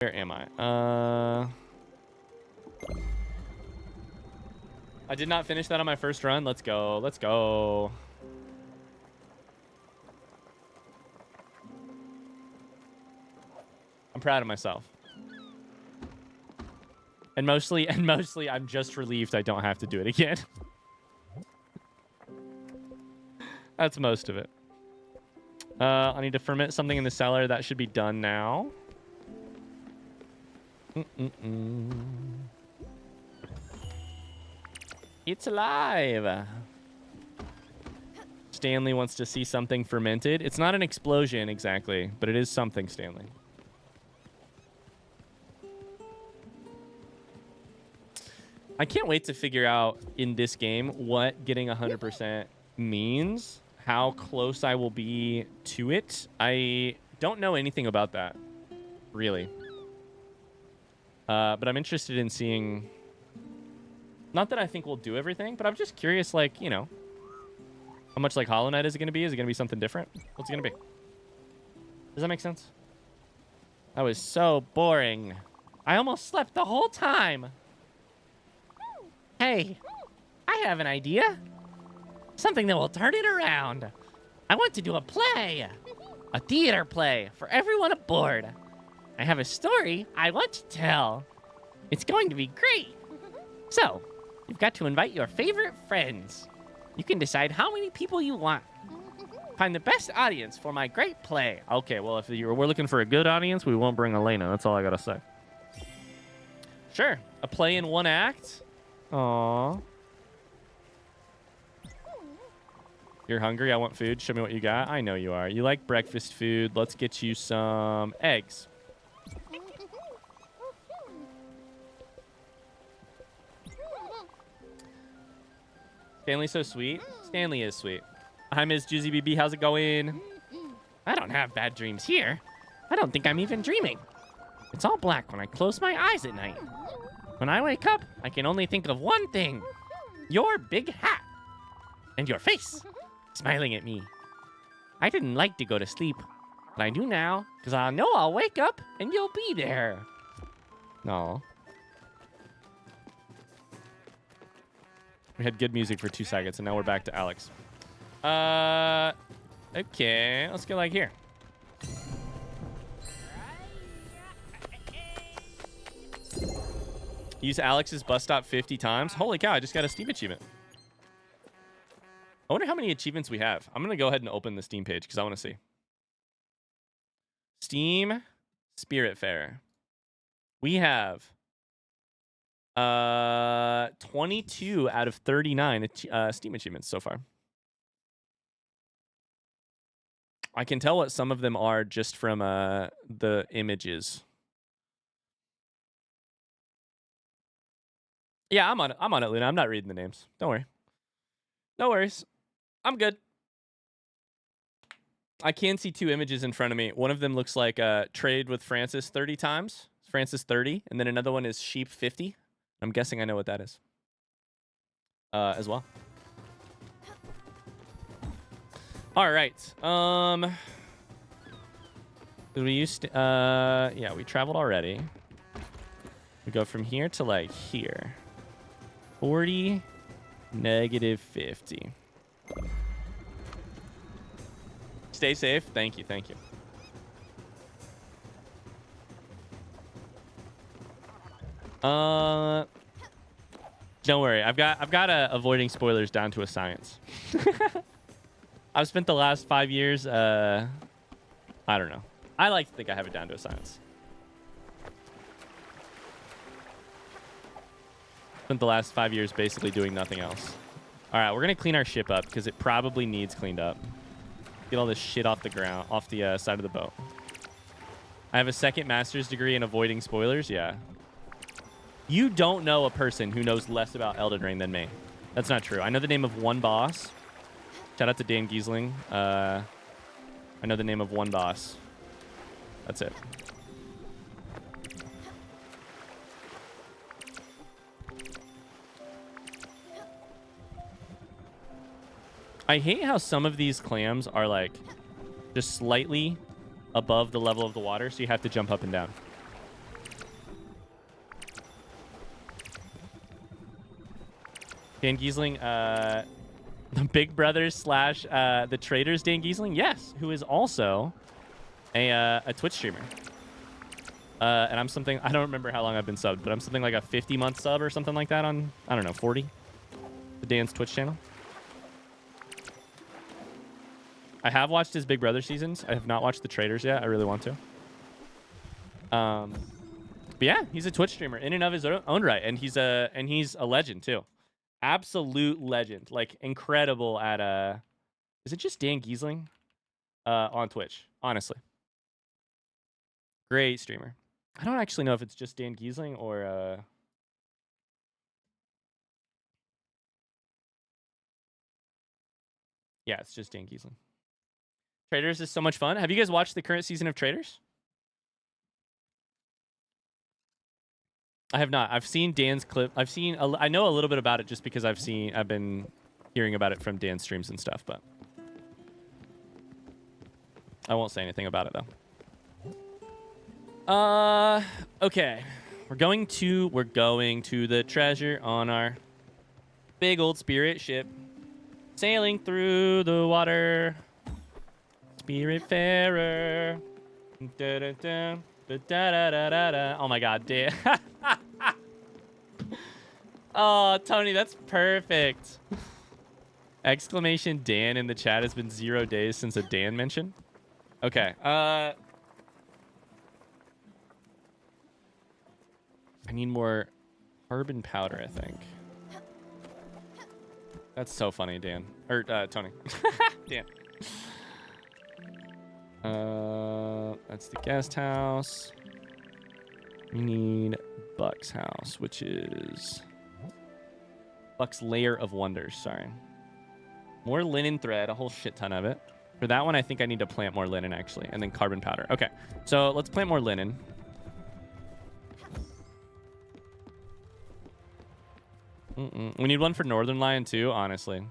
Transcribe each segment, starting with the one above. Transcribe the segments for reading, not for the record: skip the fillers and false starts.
Where am I? I did not finish that on my first run. Let's go. Let's go. I'm proud of myself. And mostly, I'm just relieved I don't have to do it again. That's most of it. I need to ferment something in the cellar. That should be done now. It's alive. Stanley wants to see something fermented. It's not an explosion exactly, but it is something, Stanley. I can't wait to figure out in this game what getting 100% means, how close I will be to it. I don't know anything about that, really. But I'm interested in seeing... Not that I think we'll do everything, but I'm just curious, like, you know, how much, like, Hollow Knight is it going to be? Is it going to be something different? What's it going to be? Does that make sense? That was so boring. I almost slept the whole time. Hey, I have an idea. Something that will turn it around. I want to do a play. A theater play for everyone aboard. I have a story I want to tell. It's going to be great. So, you've got to invite your favorite friends. You can decide how many people you want. Find the best audience for my great play. Okay, well, if we're looking for a good audience, we won't bring Elena. That's all I gotta say. Sure, a play in one act. Aww. You're hungry? I want food. Show me what you got. I know you are. You like breakfast food. Let's get you some eggs. Stanley's so sweet. Stanley is sweet. Hi, Ms. Juicy BB. How's it going? I don't have bad dreams here. I don't think I'm even dreaming. It's all black when I close my eyes at night. When I wake up, I can only think of one thing. Your big hat. And your face. Smiling at me. I didn't like to go to sleep. But I do now, because I know I'll wake up and you'll be there. No. We had good music for 2 seconds, and now we're back to Alex. Okay. Let's go like here. Use Alex's bus stop 50 times. Holy cow, I just got a Steam achievement. I wonder how many achievements we have. I'm going to go ahead and open the Steam page because I want to see. Steam Spiritfarer. We have 22 out of 39 Steam achievements so far. I can tell what some of them are just from the images. Yeah, I'm on it. I'm on it, Luna. I'm not reading the names. Don't worry. No worries. I'm good. I can see 2 images in front of me. One of them looks like trade with Francis 30 times. Francis 30. And then another one is sheep 50. I'm guessing I know what that is. As well. All right. Did we use... yeah, we traveled already. We go from here to like here. 40, negative 50. Stay safe. Thank you. Thank you. Don't worry. I've got avoiding spoilers down to a science. I've spent the last 5 years. I don't know. I like to think I have it down to a science. Spent the last 5 years basically doing nothing else. All right, we're gonna clean our ship up because it probably needs cleaned up. Get all this shit off the ground, off the side of the boat. I have a second master's degree in avoiding spoilers. Yeah. You don't know a person who knows less about Elden Ring than me. That's not true. I know the name of one boss. Shout out to Dan Giesling. I know the name of one boss. That's it. I hate how some of these clams are like just slightly above the level of the water, so you have to jump up and down. Dan Giesling, the Big Brothers slash the Traders Dan Giesling, yes, who is also a Twitch streamer. And I'm something, I don't remember how long I've been subbed, but I'm something like a 50-month sub or something like that on, I don't know, 40, the Dan's Twitch channel. I have watched his Big Brother seasons. I have not watched the Traders yet. I really want to. But yeah, he's a Twitch streamer in and of his own right, and he's a legend too. Absolute legend, like incredible at is it just Dan Giesling on Twitch? Honestly, great streamer. I don't actually know if it's just Dan Giesling or yeah, it's just Dan Giesling. Traders is so much fun. Have you guys watched the current season of Traders? I have not. I've seen Dan's clip. I know a little bit about it just because I've been hearing about it from Dan's streams and stuff, but I won't say anything about it though. Okay. We're going to the treasure on our big old spirit ship, sailing through the water. Spiritfarer. Da, da, da, da, da, da, da, da. Oh my god, Dan. Oh, Tony, that's perfect. Exclamation Dan in the chat. Has been 0 days since a Dan mention. Okay. I need more carbon powder, I think. That's so funny, Dan. Or Tony. Dan. That's the guest house. We need Buck's house, which is Buck's Lair of Wonders. Sorry. More linen thread, a whole shit ton of it. For that one, I think I need to plant more linen, actually, and then carbon powder. Okay, so let's plant more linen. We need one for Northern Lion, too, honestly.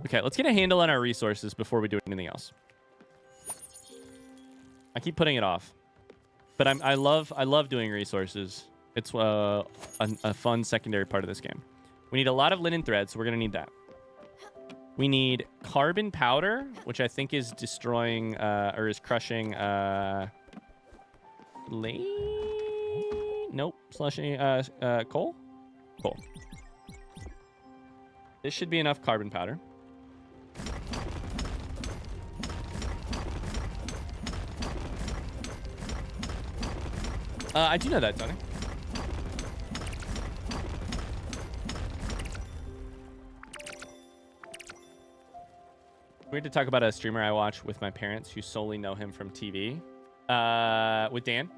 Okay, let's get a handle on our resources before we do anything else. I keep putting it off, but I love doing resources. It's a fun secondary part of this game. We need a lot of linen thread, so we're gonna need that. We need carbon powder, which I think is destroying or is crushing nope, slushing coal. This should be enough carbon powder. I do know that, Tony. We had to talk about a streamer I watch with my parents who solely know him from TV. With Dan,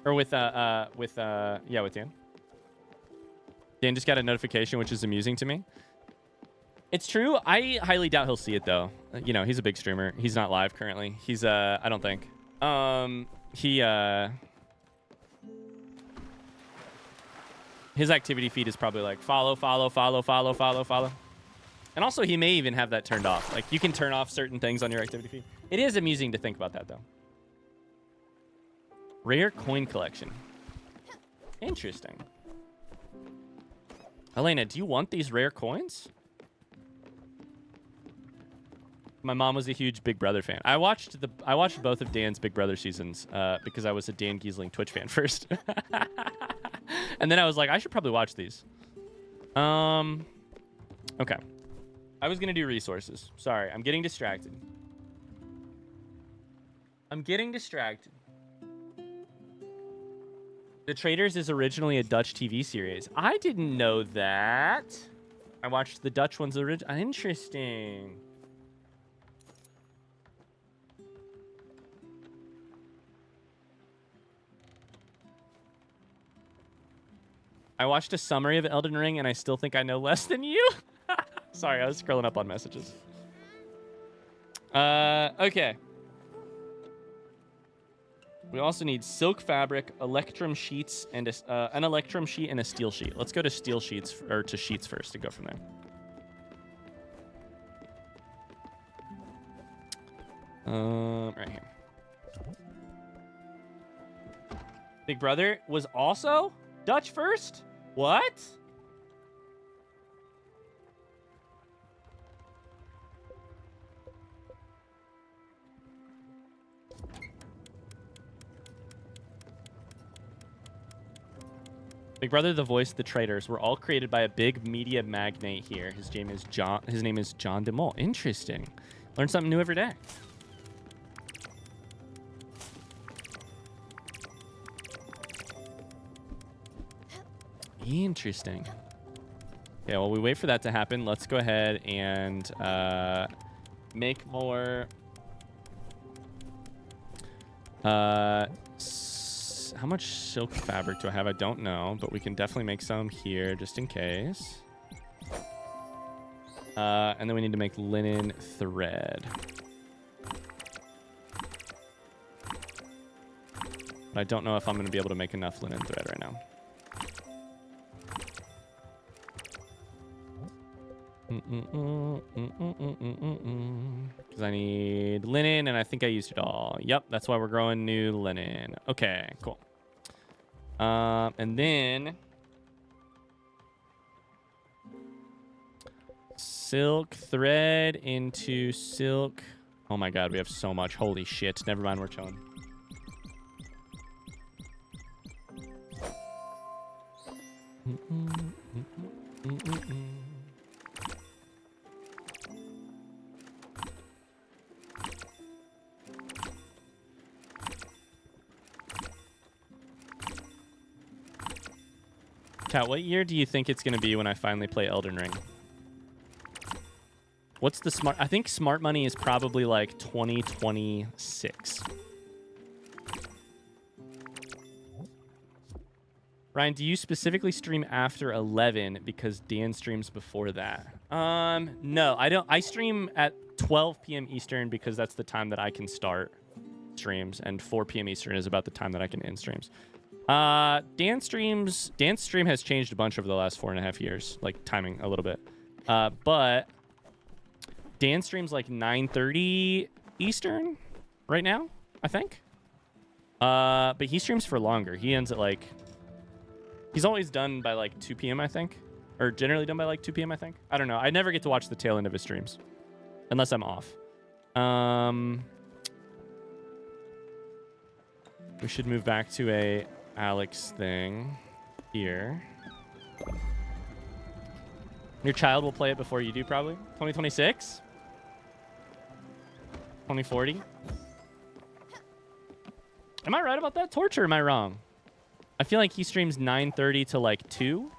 or with Dan. Dan just got a notification, which is amusing to me. It's true. I highly doubt he'll see it though. You know, he's a big streamer. He's not live currently. He's I don't think. His activity feed is probably like follow. And also, he may even have that turned off. Like, you can turn off certain things on your activity feed. It is amusing to think about that, though. Rare coin collection. Interesting. Elena, do you want these rare coins? My mom was a huge Big Brother fan. I watched both of Dan's Big Brother seasons because I was a Dan Giesling Twitch fan first. And then I was like, I should probably watch these. Okay. I was going to do resources. Sorry, I'm getting distracted. The Traders is originally a Dutch TV series. I didn't know that. I watched the Dutch ones originally. Interesting. I watched a summary of Elden Ring, and I still think I know less than you. Sorry, I was scrolling up on messages. Okay. We also need silk fabric, electrum sheets, and an electrum sheet and a steel sheet. Let's go to steel sheets, or to sheets first, and go from there. Right here. Big Brother was also Dutch first? What? Big Brother, The Voice, The Traitors were all created by a big media magnate here. His name is John DeMol. Interesting. Learn something new every day. Interesting. Okay, while we wait for that to happen, let's go ahead and make more. How much silk fabric do I have? I don't know, but we can definitely make some here just in case. And then we need to make linen thread. But I don't know if I'm going to be able to make enough linen thread right now. Because I need linen, and I think I used it all. Yep, that's why we're growing new linen. Okay, cool. And then silk thread into silk. Oh my god, we have so much. Holy shit. Never mind, we're chilling. Kat, what year do you think it's going to be when I finally play Elden Ring? What's the smart... I think smart money is probably like 2026. Ryan, do you specifically stream after 11 because Dan streams before that? No, I don't. I stream at 12 p.m. Eastern because that's the time that I can start streams, and 4 p.m. Eastern is about the time that I can end streams. Dan's stream has changed a bunch over the last 4.5 years, like timing a little bit. But Dan streams like 9:30 Eastern right now, I think. But he streams for longer. He ends at like, he's always done by like 2 p.m. I think, or generally done by like 2 p.m. I think. I don't know. I never get to watch the tail end of his streams unless I'm off. We should move back to a Alex thing here. Your child will play it before you do, probably. 2026? 2040? Am I right about that, Torch, or am I wrong? I feel like he streams 9:30 to like 2.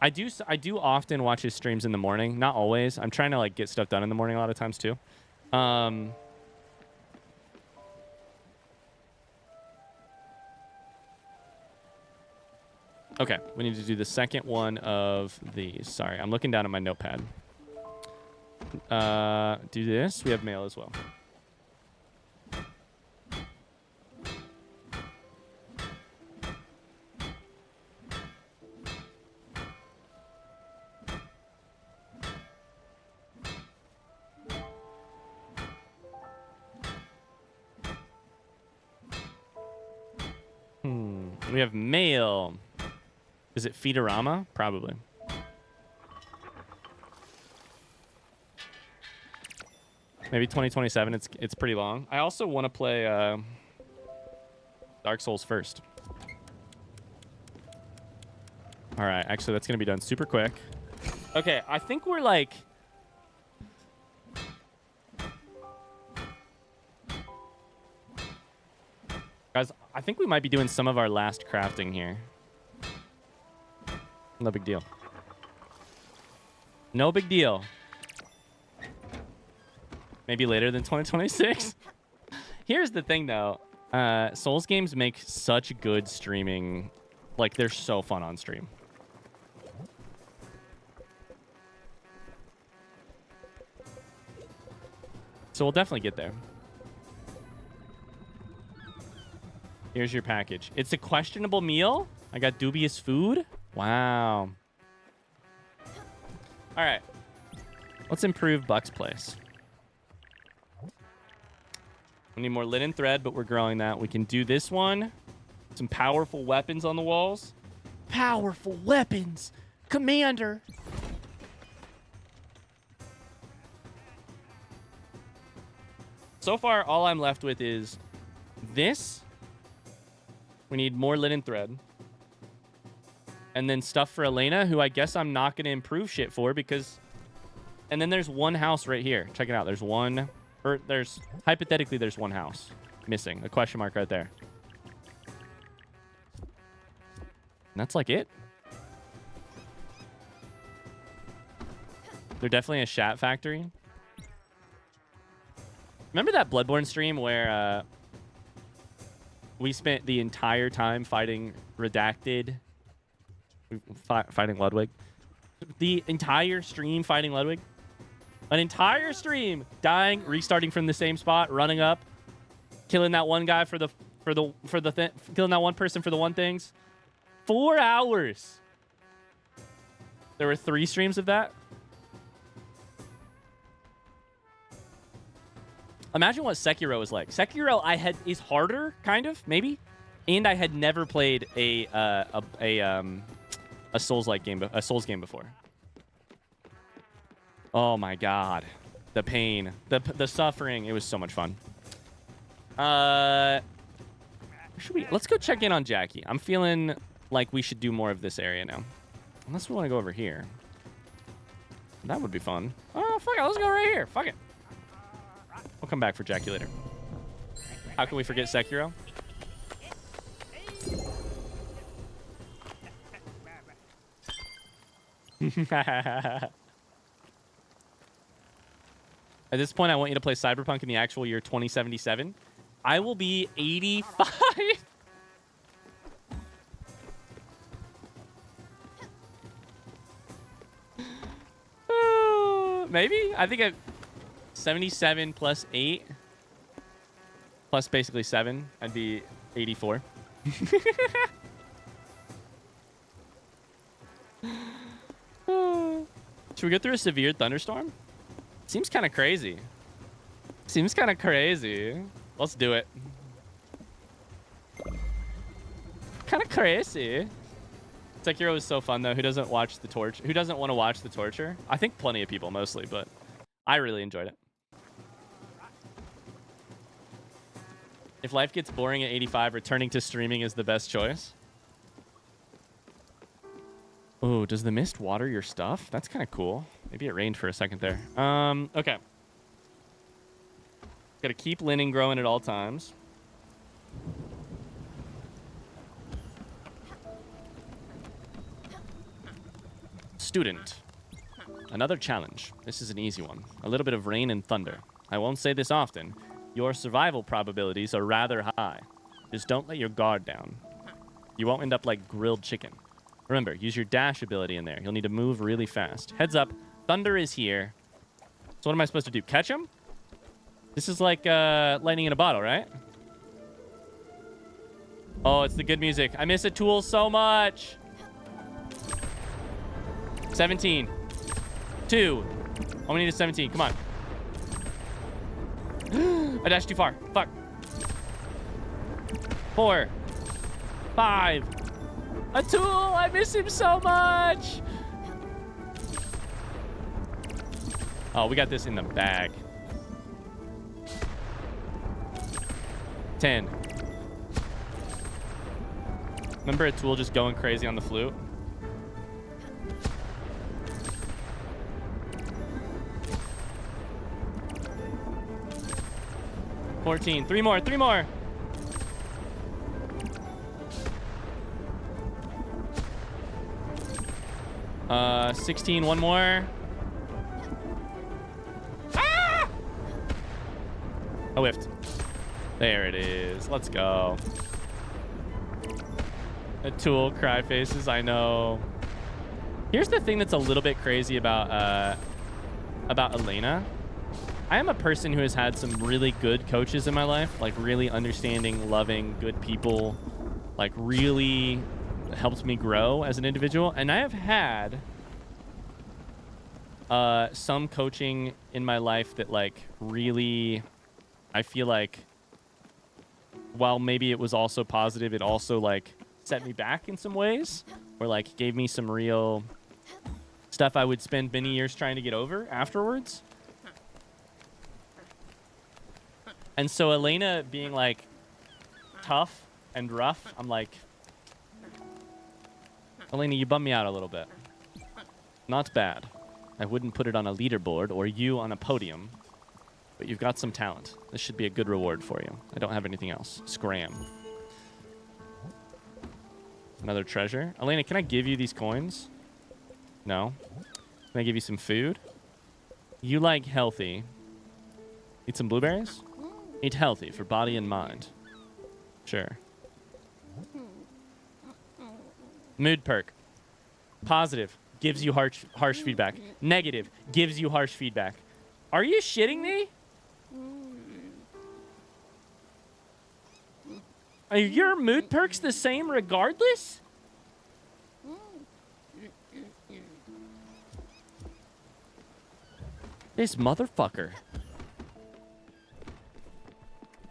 I do often watch his streams in the morning. Not always. I'm trying to like get stuff done in the morning a lot of times too. Okay, we need to do the second one of these. Sorry, I'm looking down at my notepad. Do this. We have mail as well. We have mail. Is it Feederama? Probably. Maybe 2027. It's pretty long. I also want to play Dark Souls first. All right. Actually, that's going to be done super quick. Okay. I think we're like... Guys, I think we might be doing some of our last crafting here. No big deal. No big deal. Maybe later than 2026. Here's the thing, though. Souls games make such good streaming. Like, they're so fun on stream. So we'll definitely get there. Here's your package. It's a questionable meal. I got dubious food. Wow. All right. Let's improve Buck's place. We need more linen thread, but we're growing that. We can do this one. Some powerful weapons on the walls. Powerful weapons, Commander. So far, all I'm left with is this. We need more linen thread. And then stuff for Elena, who I guess I'm not going to improve shit for because... And then there's one house right here. Check it out. There's one... Or there's... Hypothetically, there's one house missing. A question mark right there. And that's like it. They're definitely a shat factory. Remember that Bloodborne stream where we spent the entire time fighting Redacted... Fighting Ludwig. The entire stream fighting Ludwig. An entire stream dying, restarting from the same spot, running up, killing that one guy killing that one person for the one things. 4 hours. There were 3 streams of that. Imagine what Sekiro is like. Sekiro is harder, kind of, maybe, and I had never played a Souls-like game, a Souls game before. Oh my god, the pain, the suffering. It was so much fun. Let's go check in on Jackie. I'm feeling like we should do more of this area now, unless we want to go over here. That would be fun. Oh fuck it, let's go right here. Fuck it. We'll come back for Jackie later. How can we forget Sekiro? At this point, I want you to play Cyberpunk in the actual year 2077. I will be 85. Maybe? I think at 77 plus 8 plus basically 7, I'd be 84. Should we go through a severe thunderstorm? Seems kind of crazy. Seems kind of crazy. Let's do it. Kind of crazy. Sekiro is so fun though. Who doesn't watch the torture? Who doesn't want to watch the torture? I think plenty of people mostly, but I really enjoyed it. If life gets boring at 85, returning to streaming is the best choice. Oh, does the mist water your stuff? That's kind of cool. Maybe it rained for a second there. Okay. Got to keep linen growing at all times. Student. Another challenge. This is an easy one. A little bit of rain and thunder. I won't say this often. Your survival probabilities are rather high. Just don't let your guard down. You won't end up like grilled chicken. Remember, use your dash ability in there. You'll need to move really fast. Heads up, thunder is here. So what am I supposed to do? Catch him? This is like lightning in a bottle, right? Oh, it's the good music. I miss a tool so much. 17. 2. Only need a 17. Come on. I dashed too far. Fuck. 4. 5. A tool! I miss him so much! Oh, we got this in the bag. 10. Remember a tool just going crazy on the flute? $14. 3 more. 3 more. 16, 1 more. Ah! I whiffed. There it is. Let's go. A tool, cry faces, I know. Here's the thing that's a little bit crazy about Elena. I am a person who has had some really good coaches in my life, like really understanding, loving, good people, like really helped me grow as an individual. And I have had some coaching in my life that like really, I feel like while maybe it was also positive, it also like set me back in some ways, or like gave me some real stuff I would spend many years trying to get over afterwards. And so Elena being like tough and rough, I'm like, Elena, you bum me out a little bit. Not bad. I wouldn't put it on a leaderboard or you on a podium, but you've got some talent. This should be a good reward for you. I don't have anything else. Scram. Another treasure. Elena, can I give you these coins? No. Can I give you some food? You like healthy. Eat some blueberries? Eat healthy for body and mind. Sure. Mood perk. Positive. Gives you harsh feedback. Negative. Gives you harsh feedback. Are you shitting me? Are your mood perks the same regardless? This motherfucker.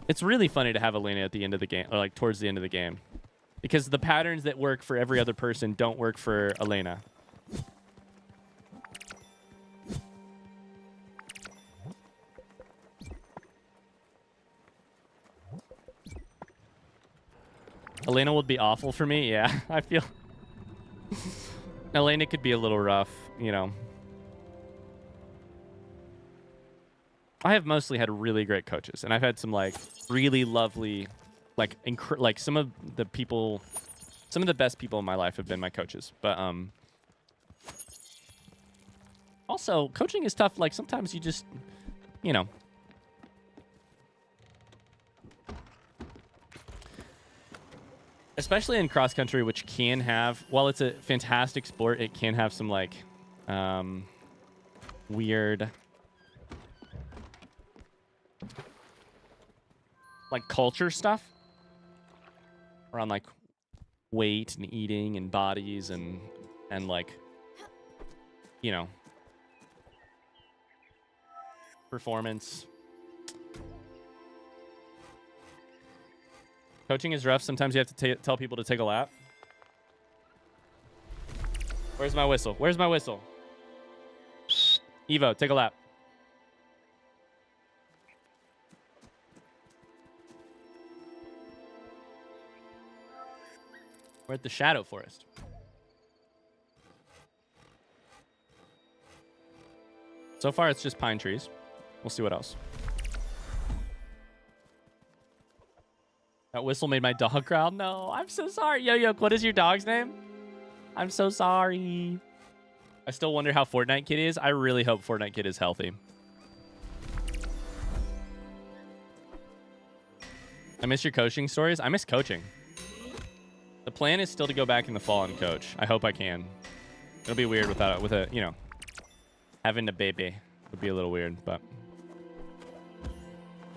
It's really funny to have Elena at the end of the game, or like towards the end of the game, because the patterns that work for every other person don't work for Elena. Elena would be awful for me. Yeah, I feel Elena could be a little rough, you know. I have mostly had really great coaches, and I've had some like really lovely, like some of the people, some of the best people in my life have been my coaches. But also coaching is tough. Like sometimes you just, you know. Especially in cross country, which can have, while it's a fantastic sport, it can have some like weird like culture stuff around like weight and eating and bodies and like, you know, performance. Coaching is rough. Sometimes you have to tell people to take a lap. Where's my whistle? Where's my whistle? Evo, take a lap. We're at the Shadow Forest. So far, it's just pine trees. We'll see what else. That whistle made my dog growl. No, I'm so sorry. Yo, what is your dog's name? I'm so sorry. I still wonder how Fortnite Kid is. I really hope Fortnite Kid is healthy. I miss your coaching stories. I miss coaching. The plan is still to go back in the fall and coach. I hope I can. It'll be weird without with a, you know, having a baby would be a little weird, but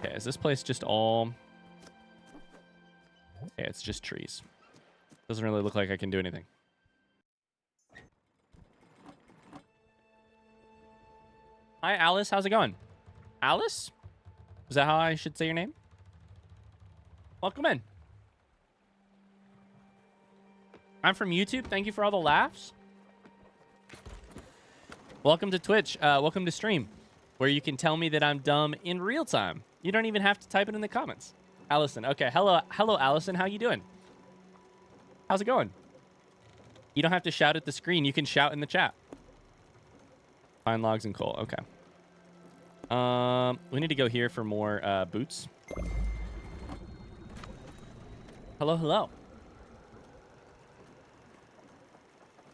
okay, is this place just all okay, it's just trees. Doesn't really look like I can do anything. Hi, Alice. How's it going? Alice? Is that how I should say your name? Welcome in. I'm from YouTube. Thank you for all the laughs. Welcome to Twitch. Welcome to stream, where you can tell me that I'm dumb in real time. You don't even have to type it in the comments. Allison. Okay. Hello, Allison. How you doing? How's it going? You don't have to shout at the screen. You can shout in the chat. Find logs and coal. Okay. We need to go here for more boots. Hello.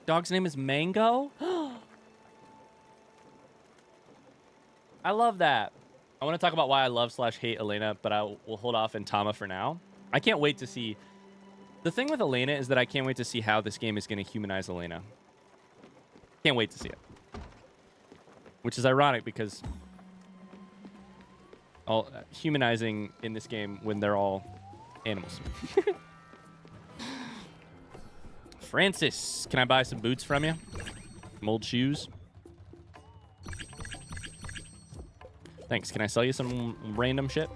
Dog's name is Mango? I love that. I want to talk about why I love / hate Elena, but I will hold off in Tama for now. I can't wait to see. The thing with Elena is that I can't wait to see how this game is going to humanize Elena. Can't wait to see it. Which is ironic because all humanizing in this game when they're all animals. Francis, can I buy some boots from you? Some old shoes? Thanks. Can I sell you some random shit?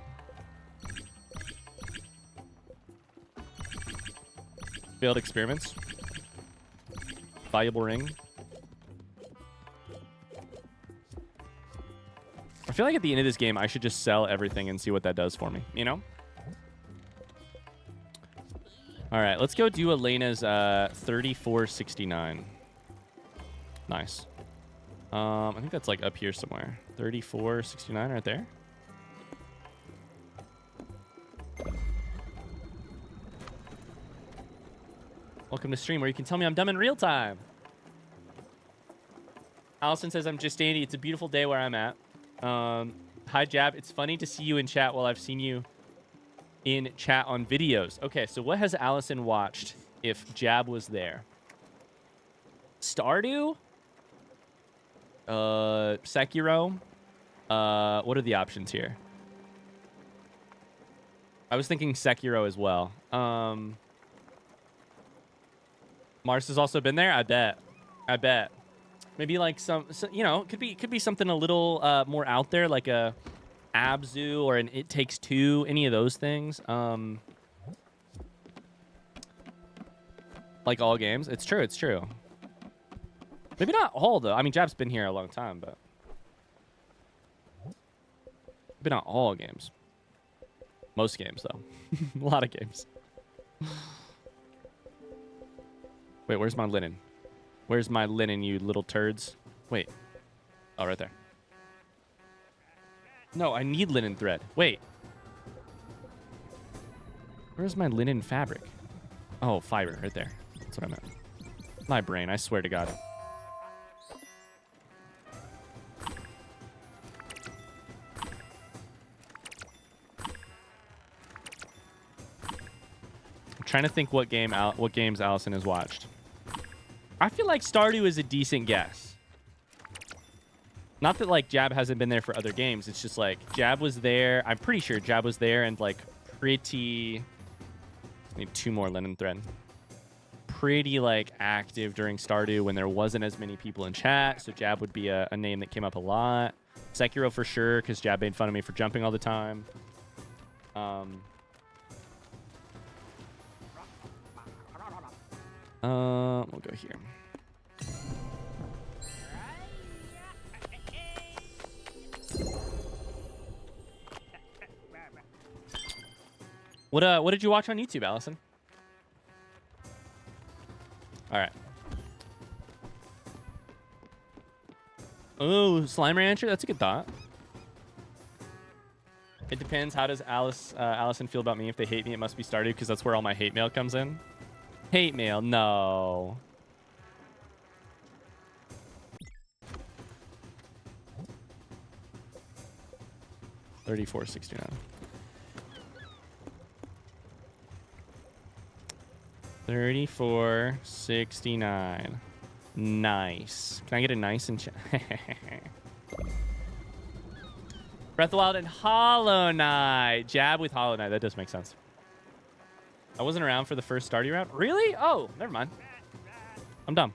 Failed experiments. Valuable ring. I feel like at the end of this game, I should just sell everything and see what that does for me, you know? All right, let's go do Elena's 3469. Nice. I think that's like up here somewhere. 3469 right there. Welcome to stream where you can tell me I'm dumb in real time. Allison says I'm just dandy. It's a beautiful day where I'm at. Hi, Jab. It's funny to see you in chat while I've seen you in chat on videos. Okay, so what has Allison watched if Jab was there? Stardew? Sekiro? What are the options here? I was thinking Sekiro as well. Mars has also been there? I bet. Maybe like some you know, could be something a little more out there, like a Abzu or an It Takes Two, any of those things. Like all games. It's true. Maybe not all though. I mean, Jab's been here a long time, but maybe not all games. Most games though. A lot of games. Wait, where's my linen? Where's my linen, you little turds? Wait. Oh, right there. No, I need linen thread. Wait. Where's my linen fabric? Oh, fiber, right there. That's what I meant. My brain, I swear to God. I'm trying to think what games Allison has watched. I feel like Stardew is a decent guess. Not that, like, Jab hasn't been there for other games. It's just, like, Jab was there. I'm pretty sure Jab was there and, like, pretty... I need 2 more linen thread. Pretty, like, active during Stardew when there wasn't as many people in chat. So Jab would be a name that came up a lot. Sekiro for sure, because Jab made fun of me for jumping all the time. We'll go here. What did you watch on YouTube, Allison? All right. Oh, Slime Rancher. That's a good thought. It depends. How does Allison feel about me? If they hate me, it must be Stardew because that's where all my hate mail comes in. Hate mail? No. $34.69. $34.69. Nice. Can I get a nice and Breath of the Wild and Hollow Knight. Jab with Hollow Knight. That does make sense. I wasn't around for the first Stardew round. Really? Oh, never mind. I'm dumb.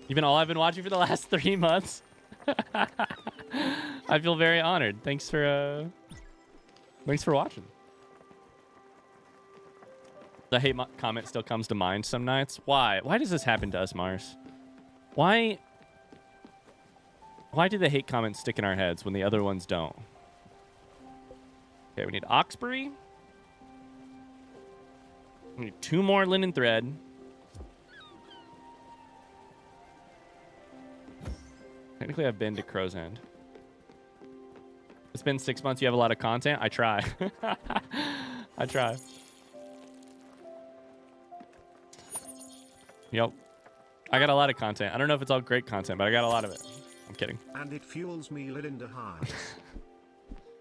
You've been all I've been watching for the last 3 months. I feel very honored. Thanks for watching. The hate comment still comes to mind some nights. Why? Why does this happen to us, Mars? Why do the hate comments stick in our heads when the other ones don't? Okay, we need Oxbury. We need 2 more linen thread. Technically, I've been to Crow's End. It's been 6 months. You have a lot of content. I try. I try. Yep. I got a lot of content. I don't know if it's all great content, but I got a lot of it. I'm kidding. And it fuels me Linda high.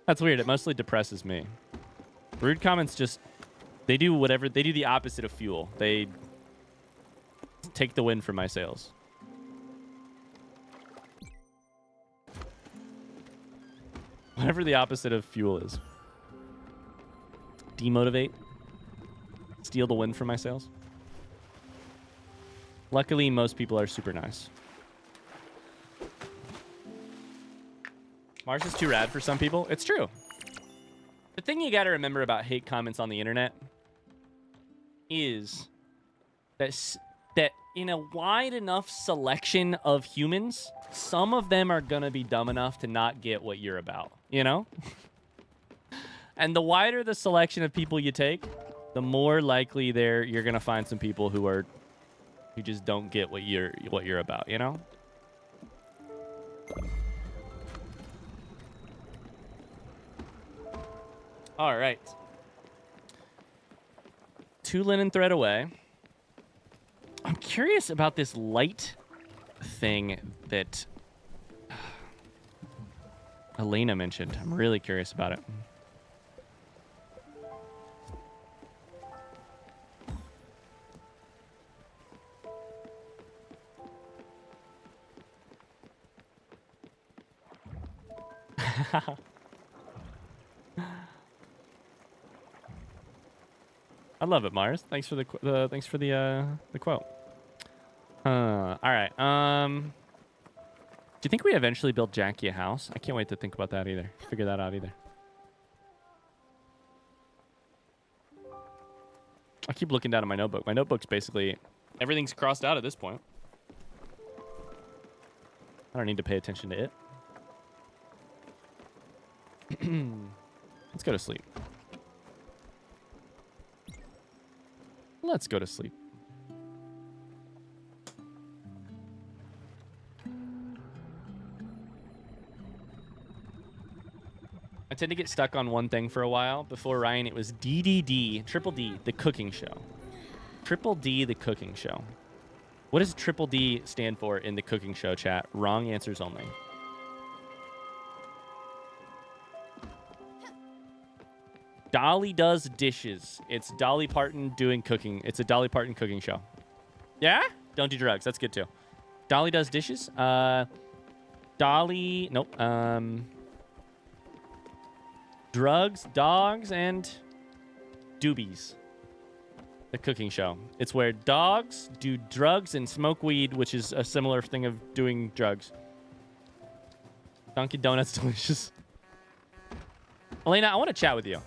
That's weird. It mostly depresses me. Rude comments just... They do whatever... They do the opposite of fuel. They take the win from my sales. Whatever the opposite of fuel is. Demotivate. Steal the win from my sales. Luckily, most people are super nice. Mars is too rad for some people. It's true. The thing you got to remember about hate comments on the internet is that in a wide enough selection of humans, some of them are going to be dumb enough to not get what you're about, you know? And the wider the selection of people you take, the more likely you're going to find some people who just don't get what you're about, you know? All right. 2 linen thread away. I'm curious about this light thing that Elena mentioned. I'm really curious about it. I love it, Mars. Thanks for the quote. All right. Do you think we eventually build Jackie a house? I can't wait to think about that either. Figure that out either. I keep looking down at my notebook. My notebook's basically everything's crossed out at this point. I don't need to pay attention to it. Let's go to sleep. Let's go to sleep. I tend to get stuck on one thing for a while. Before Ryan, it was DDD, Triple D, the cooking show. Triple D, the cooking show. What does Triple D stand for in the cooking show, chat? Wrong answers only. Dolly does dishes. It's Dolly Parton doing cooking. It's a Dolly Parton cooking show. Yeah? Don't do drugs. That's good too. Dolly does dishes. Dolly. Nope. Drugs, dogs, and doobies. The cooking show. It's where dogs do drugs and smoke weed, which is a similar thing of doing drugs. Dunkin' Donuts delicious. Elena, I want to chat with you.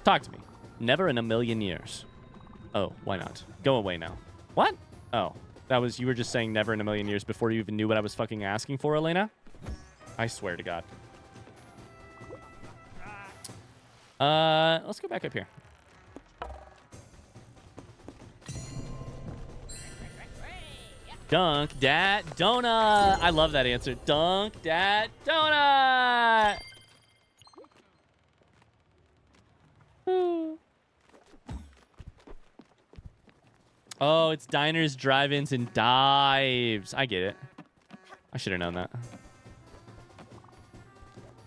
Talk to me. Never in a million years. Oh, why not? Go away now. What? Oh, you were just saying never in a million years before you even knew what I was fucking asking for, Elena? I swear to God. Let's go back up here. Dunk dat donut. I love that answer. Dunk dat donut. Oh, it's diners, drive-ins, and dives. I get it. I should have known that.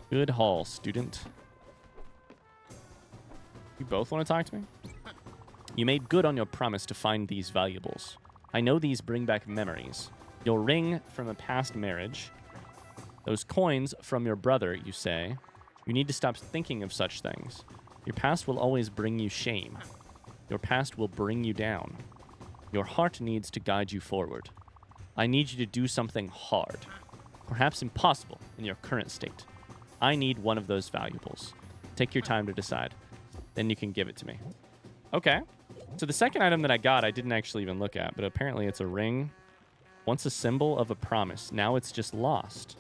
Good haul, student. You both want to talk to me? You made good on your promise to find these valuables. I know these bring back memories. Your ring from a past marriage. Those coins from your brother, you say. You need to stop thinking of such things. Your past will always bring you shame. Your past will bring you down. Your heart needs to guide you forward. I need you to do something hard, perhaps impossible in your current state. I need one of those valuables. Take your time to decide. Then you can give it to me. Okay. So the second item that I got, I didn't actually even look at, but apparently it's a ring. Once a symbol of a promise. Now it's just lost.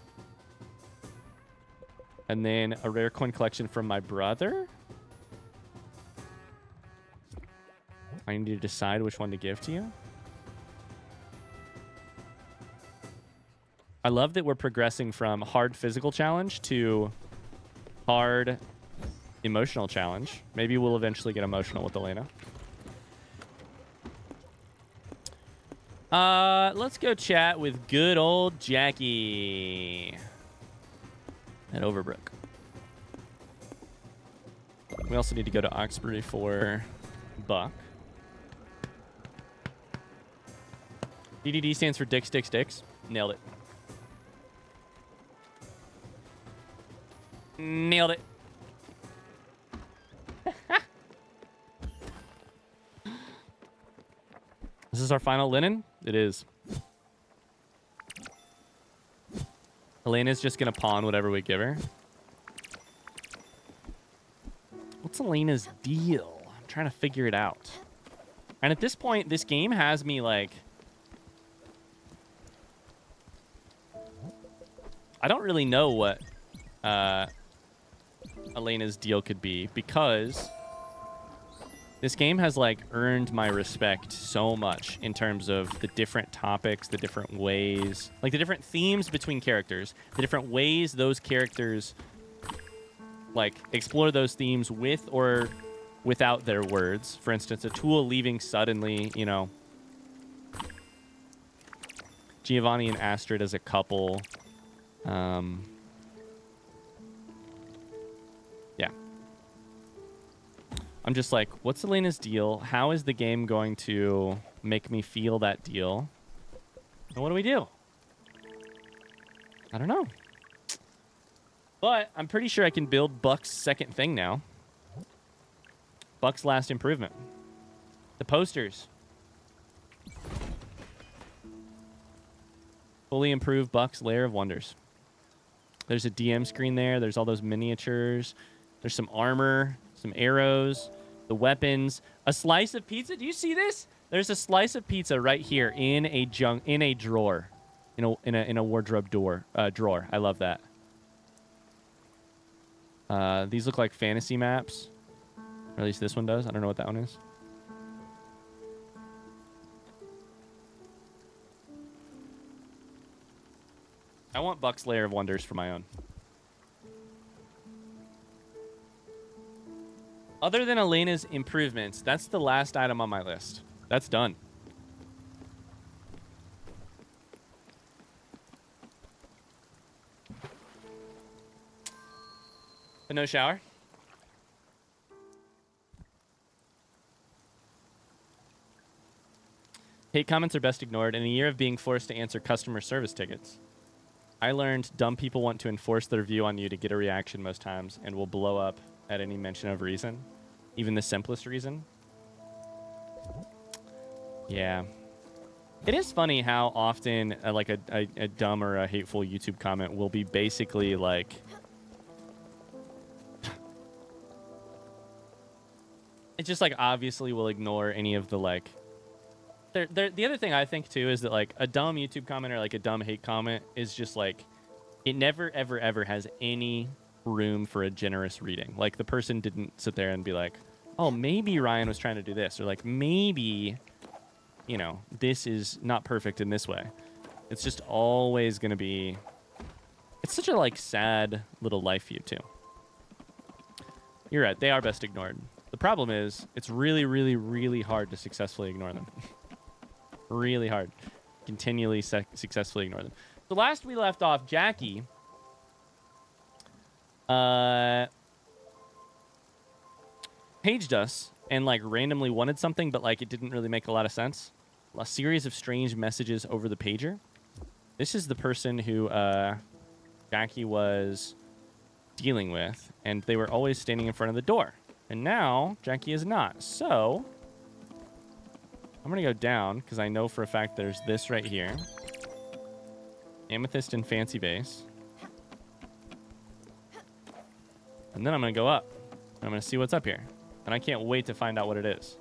And then a rare coin collection from my brother. I need to decide which one to give to you. I love that we're progressing from hard physical challenge to hard emotional challenge. Maybe we'll eventually get emotional with Elena. Let's go chat with good old Jackie at Overbrook. We also need to go to Oxbury for Buck. DDD stands for Dick, Sticks, Dicks. Nailed it. Nailed it. Is this our final linen? It is. Elena's just going to pawn whatever we give her. What's Elena's deal? I'm trying to figure it out. And at this point, this game has me like... I don't really know what Elena's deal could be, because this game has like earned my respect so much in terms of the different topics, the different ways, like the different themes between characters, the different ways those characters like explore those themes with or without their words. For instance, a tool leaving suddenly, you know, Giovanni and Astrid as a couple. Yeah. I'm just like, what's Elena's deal? How is the game going to make me feel that deal? And what do we do? I don't know. But I'm pretty sure I can build Buck's second thing now. Buck's last improvement. The posters. Fully improved Buck's Lair of Wonders. There's a DM screen there. There's all those miniatures. There's some armor, some arrows, the weapons, a slice of pizza. Do you see this? There's a slice of pizza right here in a drawer, in a wardrobe drawer. I love that. These look like fantasy maps, or at least this one does. I don't know what that one is. I want Buck's Lair of Wonders for my own. Other than Elena's improvements, that's the last item on my list. That's done. But no shower? Hate comments are best ignored. In a year of being forced to answer customer service tickets, I learned dumb people want to enforce their view on you to get a reaction most times and will blow up at any mention of reason. Even the simplest reason. Yeah. It is funny how often like a dumb or a hateful YouTube comment will be basically like... it just like obviously will ignore any of the like... The other thing I think too is that like a dumb YouTube comment or like a dumb hate comment is just like... it never ever ever has any room for a generous reading. Like the person didn't sit there and be like, oh, maybe Ryan was trying to do this, or like maybe, you know, this is not perfect in this way. It's just always going to be... it's such a like sad little life view too. You're right, they are best ignored. The problem is it's really, really, really hard to successfully ignore them. Really hard. Continually successfully ignore them. So last we left off, Jackie paged us and like randomly wanted something, but like it didn't really make a lot of sense. A series of strange messages over the pager. This is the person who Jackie was dealing with, and they were always standing in front of the door. And now Jackie is not. So I'm gonna go down because I know for a fact there's this right here. Amethyst and fancy vase. And then I'm gonna go up. And I'm gonna see what's up here. And I can't wait to find out what it is.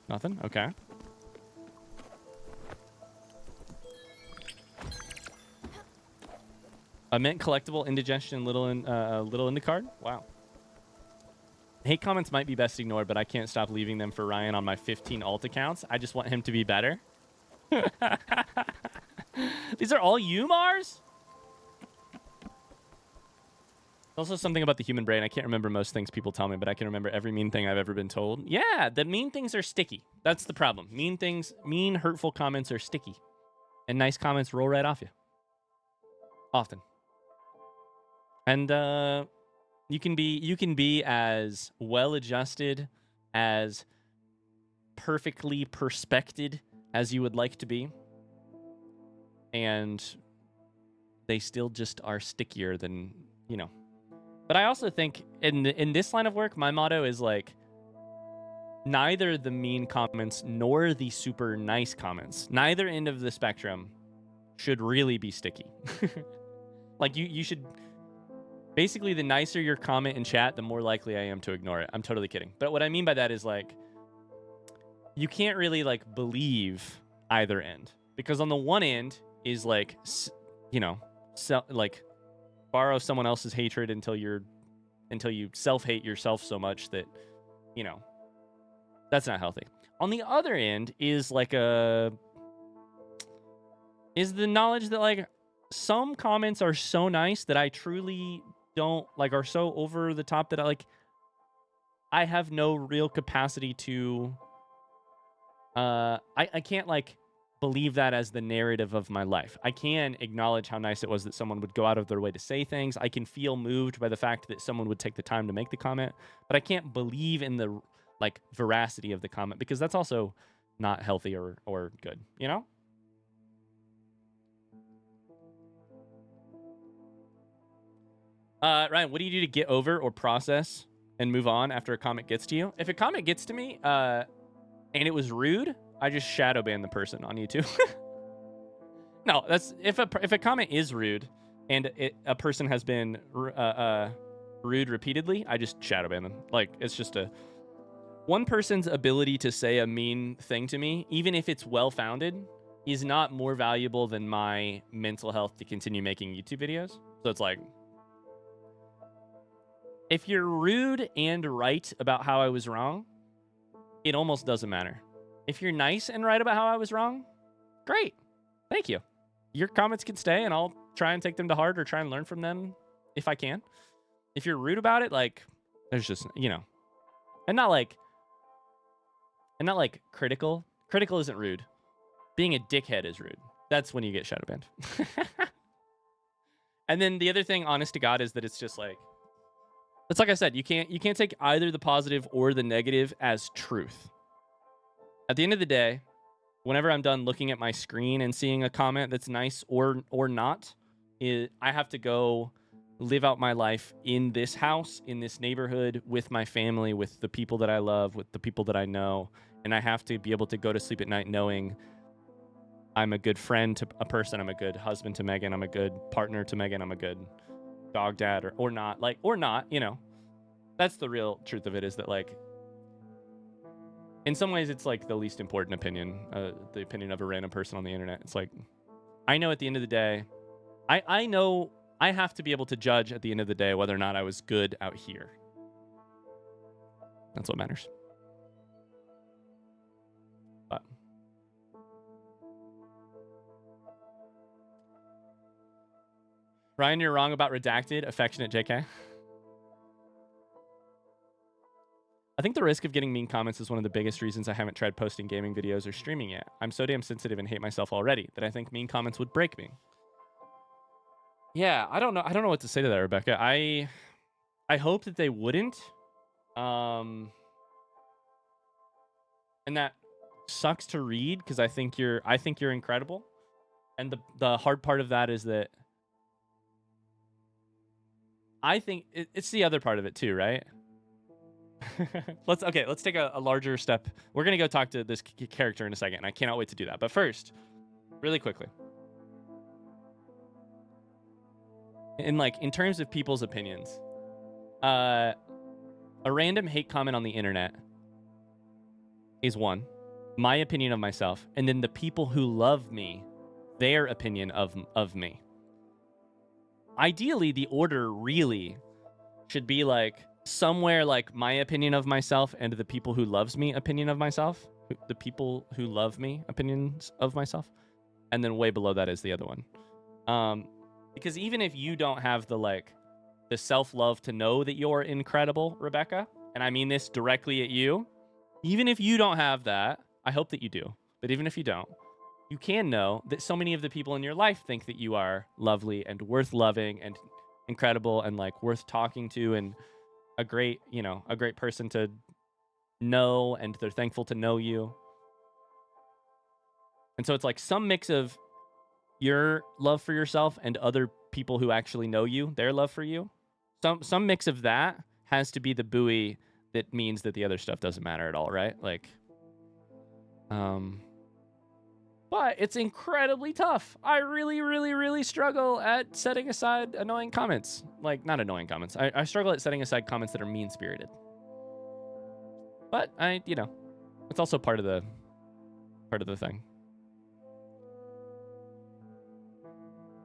Nothing? Okay. A mint collectible, indigestion, little in the card. Wow. Hate comments might be best ignored, but I can't stop leaving them for Ryan on my 15 alt accounts. I just want him to be better. These are all you, Mars? Also something about the human brain. I can't remember most things people tell me, but I can remember every mean thing I've ever been told. Yeah, the mean things are sticky. That's the problem. Mean, hurtful comments are sticky. And nice comments roll right off you. Often. And you can be as well-adjusted, as perfectly perspected as you would like to be. And they still just are stickier than, you know. But I also think in this line of work, my motto is like, neither the mean comments nor the super nice comments, neither end of the spectrum should really be sticky. Like you should basically, the nicer your comment in chat, the more likely I am to ignore it. I'm totally kidding. But what I mean by that is like you can't really like believe either end, because on the one end is like like borrow someone else's hatred until you self-hate yourself so much that that's not healthy. On the other end is like the knowledge that like some comments are so nice that I truly don't like, are so over the top that I have no real capacity to I can't like believe that as the narrative of my life. I can acknowledge how nice it was that someone would go out of their way to say things. I can feel moved by the fact that someone would take the time to make the comment, but I can't believe in the like veracity of the comment, because that's also not healthy or good, you know? Ryan, what do you do to get over or process and move on after a comment gets to you? If a comment gets to me and it was rude, I just shadow ban the person on YouTube. No, that's if a comment is rude and a person has been rude repeatedly, I just shadow ban them. Like, it's just one person's ability to say a mean thing to me, even if it's well-founded, is not more valuable than my mental health to continue making YouTube videos. So it's like, if you're rude and right about how I was wrong, it almost doesn't matter. If you're nice and right about how I was wrong, great. Thank you. Your comments can stay, and I'll try and take them to heart or try and learn from them if I can. If you're rude about it, like, there's just, and not like critical. Critical isn't rude. Being a dickhead is rude. That's when you get shadow banned. And then the other thing, honest to God, is that it's just like, it's like I said, you can't take either the positive or the negative as truth. At the end of the day, whenever I'm done looking at my screen and seeing a comment that's nice or not, I have to go live out my life in this house, in this neighborhood, with my family, with the people that I love, with the people that I know. And I have to be able to go to sleep at night knowing I'm a good friend to a person, I'm a good husband to Megan, I'm a good partner to Megan, I'm a good dog dad or not. That's the real truth of it, is that like, in some ways it's like the least important opinion, the opinion of a random person on the internet. It's like, I know at the end of the day, I know I have to be able to judge at the end of the day whether or not I was good out here. That's what matters. But Ryan, you're wrong about redacted. Affectionate JK. I think the risk of getting mean comments is one of the biggest reasons I haven't tried posting gaming videos or streaming yet. I'm so damn sensitive and hate myself already that I think mean comments would break me. Yeah, I don't know what to say to that, Rebecca. I hope that they wouldn't. And that sucks to read, because I think you're incredible. And the hard part of that is that I think it's the other part of it too, right? Let's take a larger step. We're gonna go talk to this character in a second, and I cannot wait to do that. But first, really quickly, in terms of people's opinions, a random hate comment on the internet is one, my opinion of myself, and then the people who love me, their opinion of me. Ideally, the order really should be like somewhere like my opinion of myself and the people who loves me opinion of myself, the people who love me opinions of myself, and then way below that is the other one. Because even if you don't have the self-love to know that you're incredible, Rebecca, and I mean this directly at you, even if you don't have that, I hope that you do, but even if you don't, you can know that so many of the people in your life think that you are lovely and worth loving and incredible and like worth talking to and a great person to know, and they're thankful to know you. And so it's like some mix of your love for yourself and other people who actually know you, their love for you. Some mix of that has to be the buoy that means that the other stuff doesn't matter at all, right? Like, but it's incredibly tough. I really, really, really struggle at setting aside annoying comments. Like, not annoying comments. I struggle at setting aside comments that are mean-spirited. But it's also part of the thing.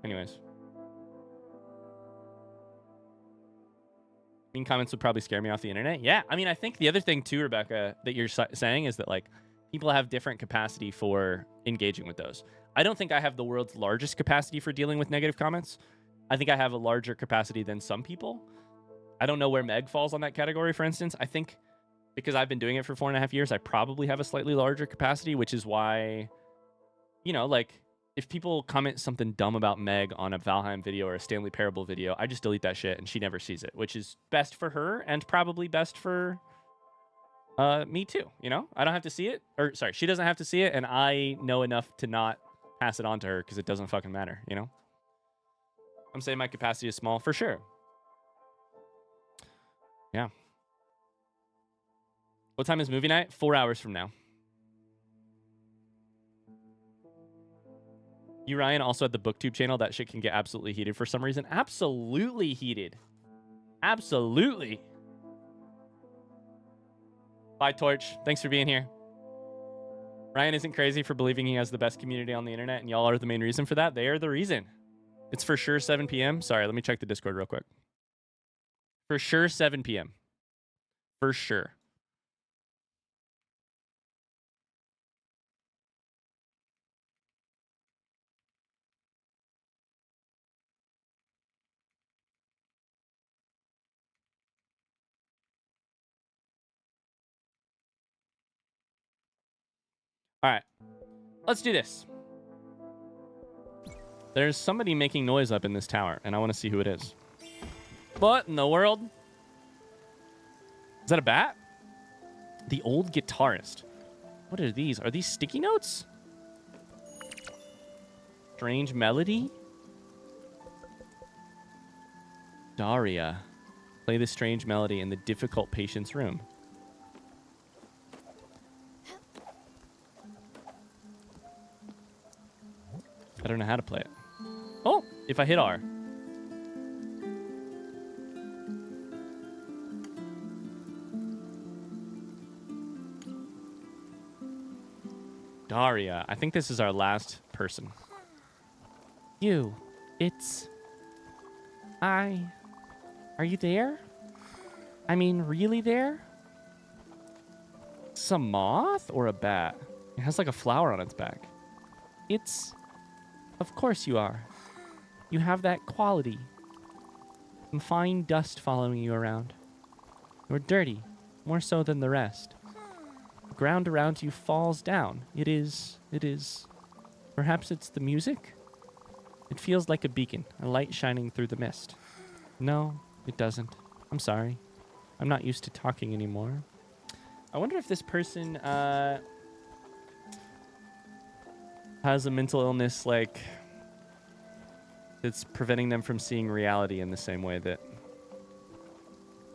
Anyways. Mean comments would probably scare me off the internet. Yeah, I mean, I think the other thing too, Rebecca, that you're saying is that, like, people have different capacity for engaging with those. I don't think I have the world's largest capacity for dealing with negative comments. I think I have a larger capacity than some people. I don't know where Meg falls on that category, for instance. I think because I've been doing it for 4.5 years, I probably have a slightly larger capacity, which is why, like, if people comment something dumb about Meg on a Valheim video or a Stanley Parable video, I just delete that shit and she never sees it, which is best for her and probably best for me too. I don't have to see it, or sorry, she doesn't have to see it, and I know enough to not pass it on to her because it doesn't fucking matter. I'm saying my capacity is small for sure. Yeah. What time is movie night? 4 hours from now. You, Ryan, also at the BookTube channel. That shit can get absolutely heated for some reason. Absolutely heated. Absolutely. Bye, Torch. Thanks for being here. Ryan isn't crazy for believing he has the best community on the internet, and y'all are the main reason for that. They are the reason. It's for sure 7 p.m. Sorry, let me check the Discord real quick. For sure 7 p.m. For sure. All right, let's do this. There's somebody making noise up in this tower, and I want to see who it is. What in the world? Is that a bat? The old guitarist. What are these? Are these sticky notes? Strange melody? Daria. Play the strange melody in the difficult patient's room. I don't know how to play it. Oh, if I hit R. Daria. I think this is our last person. Are you there? I mean, really there? It's a moth or a bat? It has like a flower on its back. Of course you are. You have that quality. Some fine dust following you around. You're dirty, more so than the rest. The ground around you falls down. It is. Perhaps it's the music? It feels like a beacon, a light shining through the mist. No, it doesn't. I'm sorry. I'm not used to talking anymore. I wonder if this person has a mental illness, like, it's preventing them from seeing reality in the same way that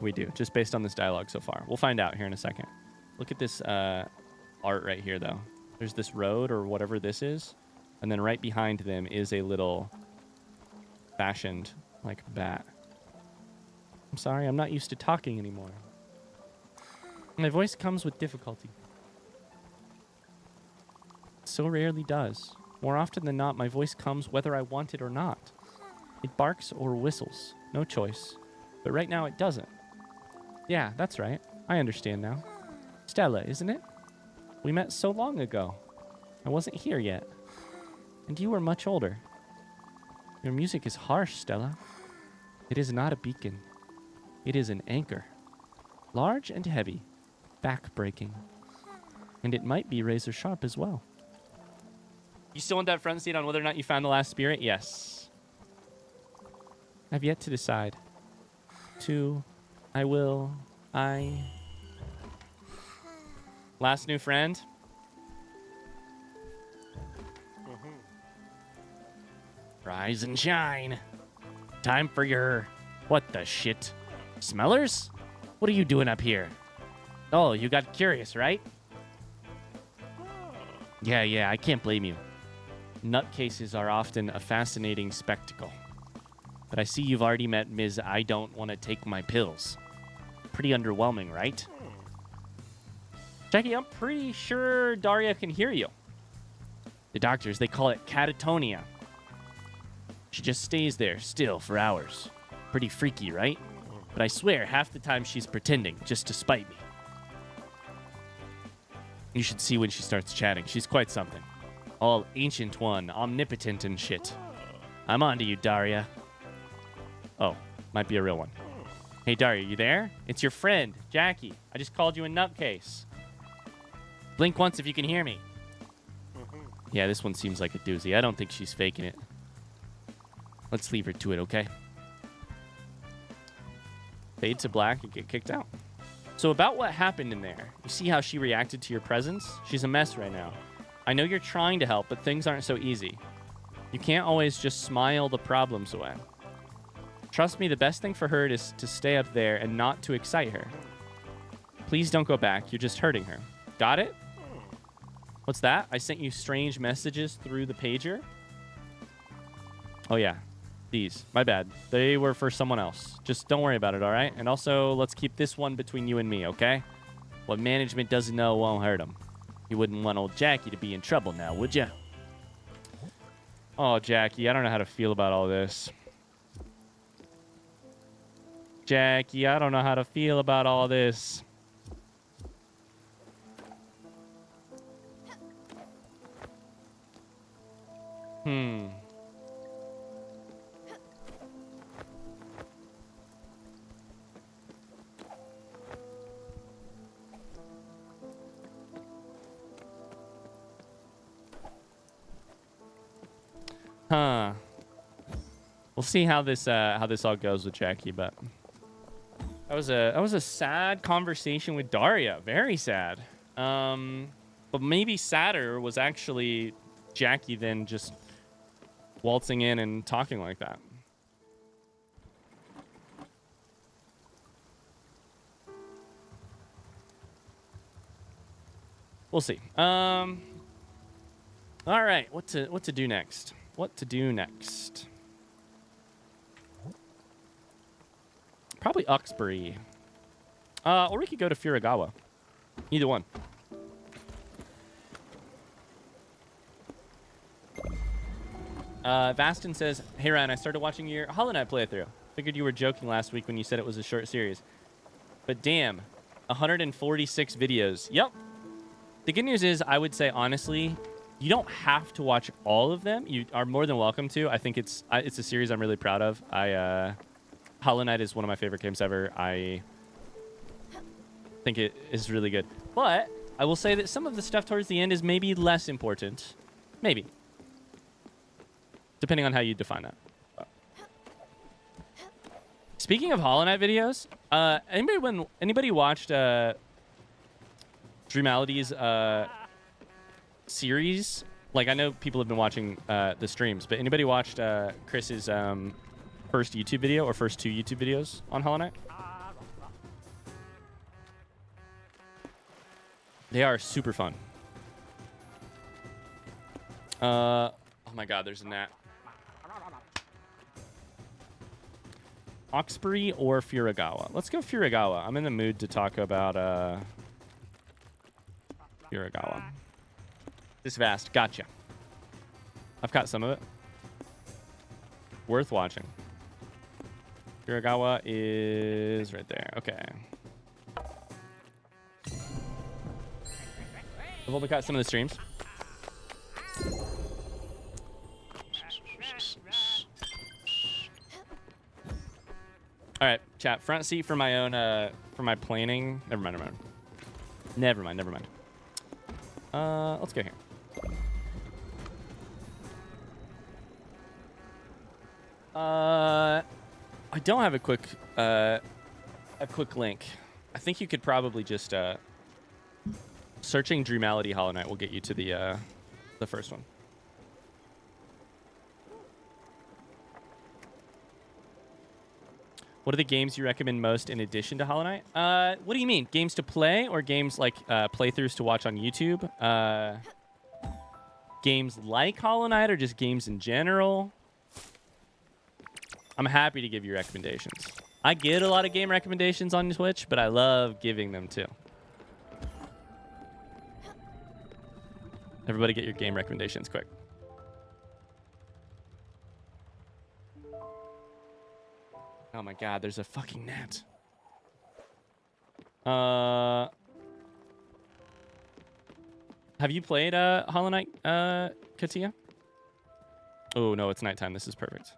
we do, just based on this dialogue so far. We'll find out here in a second. Look at this art right here, though. There's this road or whatever this is, and then right behind them is a little fashioned, like, bat. I'm sorry, I'm not used to talking anymore. My voice comes with difficulty. It so rarely does. More often than not, my voice comes whether I want it or not. It barks or whistles. No choice. But right now it doesn't. Yeah, that's right. I understand now. Stella, isn't it? We met so long ago. I wasn't here yet. And you were much older. Your music is harsh, Stella. It is not a beacon. It is an anchor. Large and heavy. Back-breaking. And it might be razor sharp as well. You still want that front seat on whether or not you found the last spirit? Yes. I've yet to decide. Last new friend? Rise and shine. Time for your... What the shit? Smellers? What are you doing up here? Oh, you got curious, right? Yeah, I can't blame you. Nutcases are often a fascinating spectacle. But I see you've already met Ms. I don't want to take my pills. Pretty underwhelming, right? Jackie, I'm pretty sure Daria can hear you. The doctors, they call it catatonia. She just stays there still for hours. Pretty freaky, right? But I swear, half the time she's pretending just to spite me. You should see when she starts chatting. She's quite something. All ancient one, omnipotent and shit. I'm on to you, Daria. Oh, might be a real one. Hey, Daria, you there? It's your friend, Jackie. I just called you a nutcase. Blink once if you can hear me. Yeah, this one seems like a doozy. I don't think she's faking it. Let's leave her to it, okay? Fade to black and get kicked out. So about what happened in there. You see how she reacted to your presence? She's a mess right now. I know you're trying to help, but things aren't so easy. You can't always just smile the problems away. Trust me, the best thing for her is to stay up there and not to excite her. Please don't go back. You're just hurting her. Got it? What's that? I sent you strange messages through the pager? Oh, yeah. These. My bad. They were for someone else. Just don't worry about it, all right? And also, let's keep this one between you and me, okay? What management doesn't know won't hurt them. You wouldn't want old Jackie to be in trouble now, would you? Oh, Jackie, I don't know how to feel about all this. Jackie, I don't know how to feel about all this. Huh. We'll see how this all goes with Jackie, but that was a sad conversation with Daria. Very sad. But maybe sadder was actually Jackie then just waltzing in and talking like that. We'll see. All right, what to do next? What to do next? Probably Uxbury. Or we could go to Furagawa. Either one. Vastin says, hey Ryan, I started watching your Hollow Knight playthrough. Figured you were joking last week when you said it was a short series. But damn, 146 videos. Yep. The good news is, I would say, honestly, you don't have to watch all of them. You are more than welcome to. I think it's a series I'm really proud of. Hollow Knight is one of my favorite games ever. I think it is really good. But I will say that some of the stuff towards the end is maybe less important. Maybe. Depending on how you define that. Speaking of Hollow Knight videos, anybody watched Dreamality's series? Like, I know people have been watching the streams, but anybody watched Chris's first YouTube video or first 2 YouTube videos on Hollow Knight? They are super fun. Oh my god, there's a gnat. Uxbury or Furagawa? Let's go Furagawa. I'm in the mood to talk about Furagawa. This vast. Gotcha. I've got some of it. Worth watching. Furagawa is right there. Okay. I've only got some of the streams. All right, chat. Front seat for my own, for my planning. Never mind. Let's go here. I don't have a quick link. I think you could probably just searching Dreamality Hollow Knight will get you to the first one. What are the games you recommend most in addition to Hollow Knight? What do you mean? Games to play or games like playthroughs to watch on YouTube? games like Hollow Knight or just games in general, I'm happy to give you recommendations. I get a lot of game recommendations on Twitch, but I love giving them too. Everybody get your game recommendations quick. Oh my god, there's a fucking gnat. Have you played Hollow Knight, Katia? Oh no, it's nighttime. This is perfect.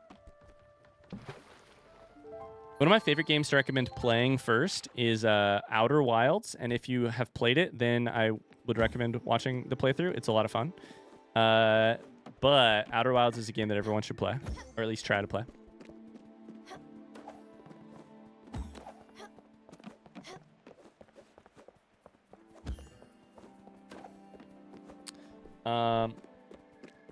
One of my favorite games to recommend playing first is Outer Wilds, and if you have played it, then I would recommend watching the playthrough. It's a lot of fun. But Outer Wilds is a game that everyone should play, or at least try to play.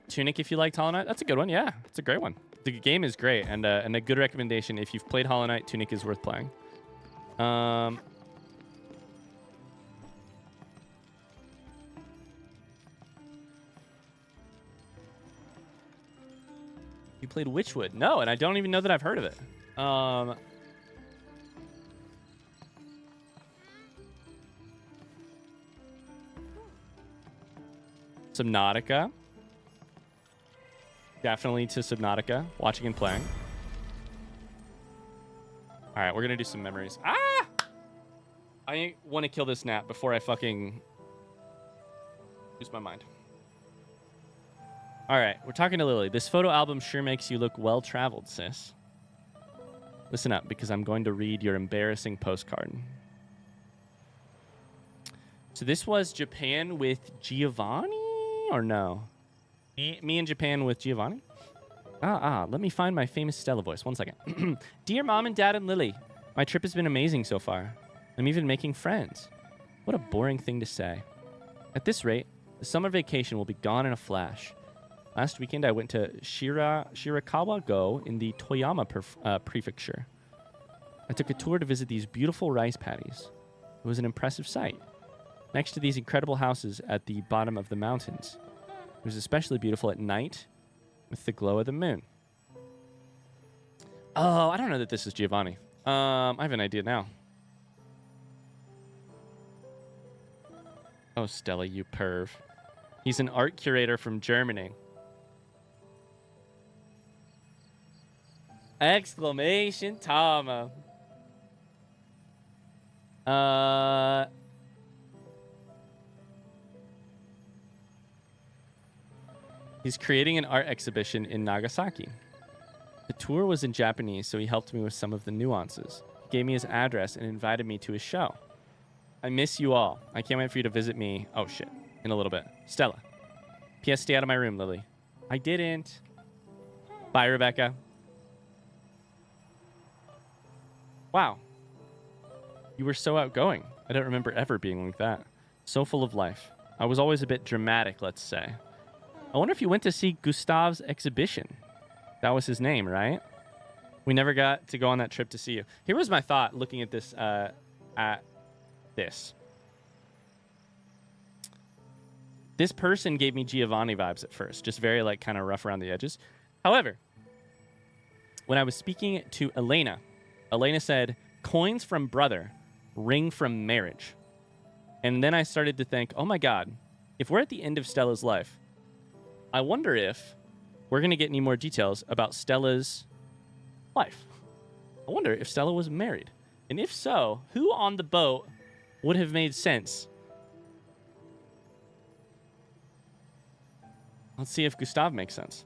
Tunic, if you liked Hollow Knight, that's a good one. Yeah, it's a great one. The game is great, and a good recommendation. If you've played Hollow Knight, Tunic is worth playing. You played Witchwood? No, and I don't even know that I've heard of it. Subnautica. Definitely to Subnautica. Watching and playing. All right, we're going to do some memories. Ah! I want to kill this gnat before I fucking lose my mind. All right, we're talking to Lily. This photo album sure makes you look well-traveled, sis. Listen up, because I'm going to read your embarrassing postcard. So this was Japan with Giovanni, or no? Me in Japan with Giovanni? Let me find my famous Stella voice. 1 second. Dear Mom and Dad and Lily, my trip has been amazing so far. I'm even making friends. What a boring thing to say. At this rate, the summer vacation will be gone in a flash. Last weekend, I went to Shirakawa-go in the Toyama prefecture. I took a tour to visit these beautiful rice paddies. It was an impressive sight. Next to these incredible houses at the bottom of the mountains. It was especially beautiful at night with the glow of the moon. Oh, I don't know that this is Giovanni. I have an idea now. Oh, Stella, you perv. He's an art curator from Germany. Exclamation Tama. He's creating an art exhibition in Nagasaki. The tour was in Japanese, so he helped me with some of the nuances. He gave me his address and invited me to his show. I miss you all. I can't wait for you to visit me. Oh, shit. In a little bit. Stella. P.S. Stay out of my room, Lily. I didn't. Bye, Rebecca. Wow. You were so outgoing. I don't remember ever being like that. So full of life. I was always a bit dramatic, let's say. I wonder if you went to see Gustav's exhibition. That was his name, right? We never got to go on that trip to see you. Here was my thought looking at this. This person gave me Giovanni vibes at first, just very like kind of rough around the edges. However, when I was speaking to Elena said, coins from brother, ring from marriage. And then I started to think, oh my God, if we're at the end of Stella's life, I wonder if we're going to get any more details about Stella's life. I wonder if Stella was married. And if so, who on the boat would have made sense? Let's see if Gustav makes sense.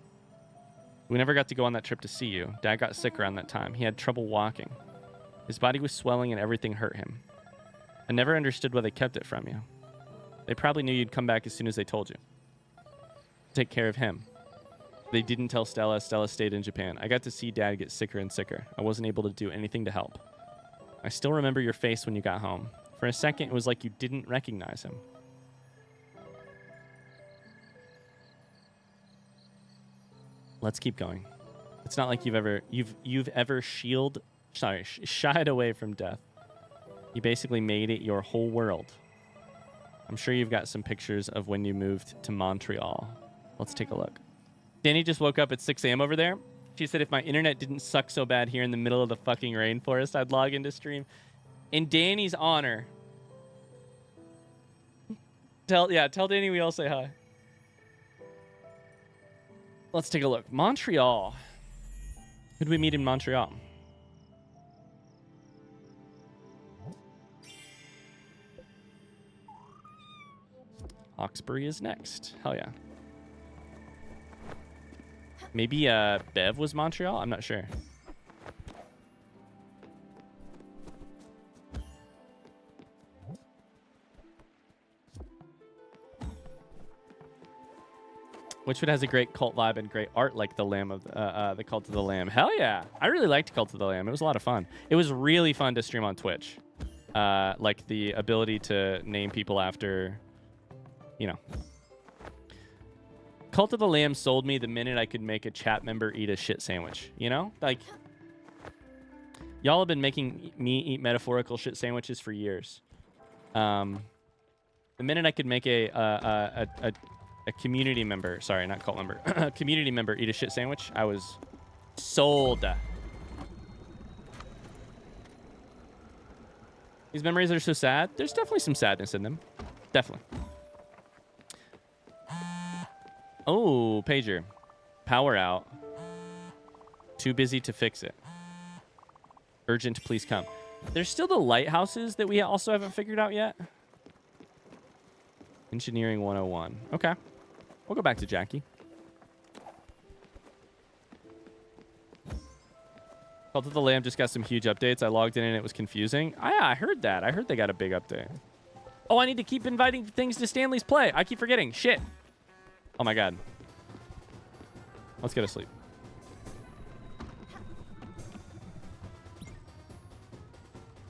We never got to go on that trip to see you. Dad got sick around that time. He had trouble walking. His body was swelling and everything hurt him. I never understood why they kept it from you. They probably knew you'd come back as soon as they told you. Take care of him. They didn't tell Stella. Stella stayed in Japan. I got to see Dad get sicker and sicker. I wasn't able to do anything to help. I still remember your face when you got home. For a second, it was like you didn't recognize him. Let's keep going. It's not like you've ever shied away from death. You basically made it your whole world. I'm sure you've got some pictures of when you moved to Montreal. Let's take a look. Danny just woke up at 6 a.m. over there. She said if my internet didn't suck so bad here in the middle of the fucking rainforest, I'd log into stream. In Danny's honor. Tell Danny we all say hi. Let's take a look. Montreal. Who did we meet in Montreal? Hawkesbury is next. Hell yeah. Maybe Bev was Montreal? I'm not sure. Whichwood has a great cult vibe and great art like the Lamb of the Cult of the Lamb. Hell yeah. I really liked Cult of the Lamb. It was a lot of fun. It was really fun to stream on Twitch. Like the ability to name people after, you know. Cult of the Lamb sold me the minute I could make a chat member eat a shit sandwich. You know? Like, y'all have been making me eat metaphorical shit sandwiches for years. The minute I could make a community member, sorry, not cult member, a community member eat a shit sandwich, I was sold. These memories are so sad. There's definitely some sadness in them. Definitely. Oh, pager. Power out. Too busy to fix it. Urgent, please come. There's still the lighthouses that we also haven't figured out yet. Engineering 101. Okay. We'll go back to Jackie. Cult of the Lamb just got some huge updates. I logged in and it was confusing. I heard that. I heard they got a big update. Oh, I need to keep inviting things to Stanley's Play. I keep forgetting. Shit. Oh my god. Let's go to sleep.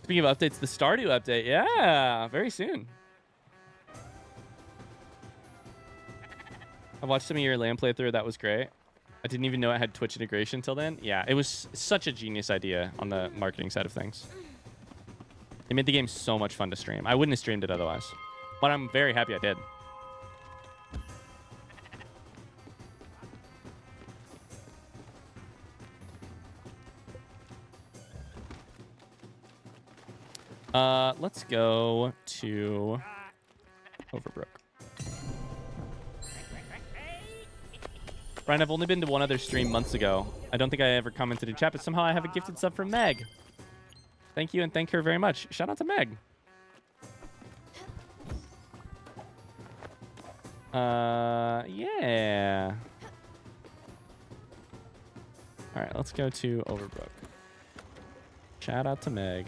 Speaking of updates, the Stardew update. Yeah, very soon. I watched some of your LAN playthrough. That was great. I didn't even know it had Twitch integration till then. Yeah, it was such a genius idea on the marketing side of things. It made the game so much fun to stream. I wouldn't have streamed it otherwise. But I'm very happy I did. Let's go to Overbrook. Brian, I've only been to one other stream months ago. I don't think I ever commented in chat, but somehow I have a gifted sub from Meg. Thank you and thank her very much. Shout out to Meg. Yeah. All right, let's go to Overbrook. Shout out to Meg.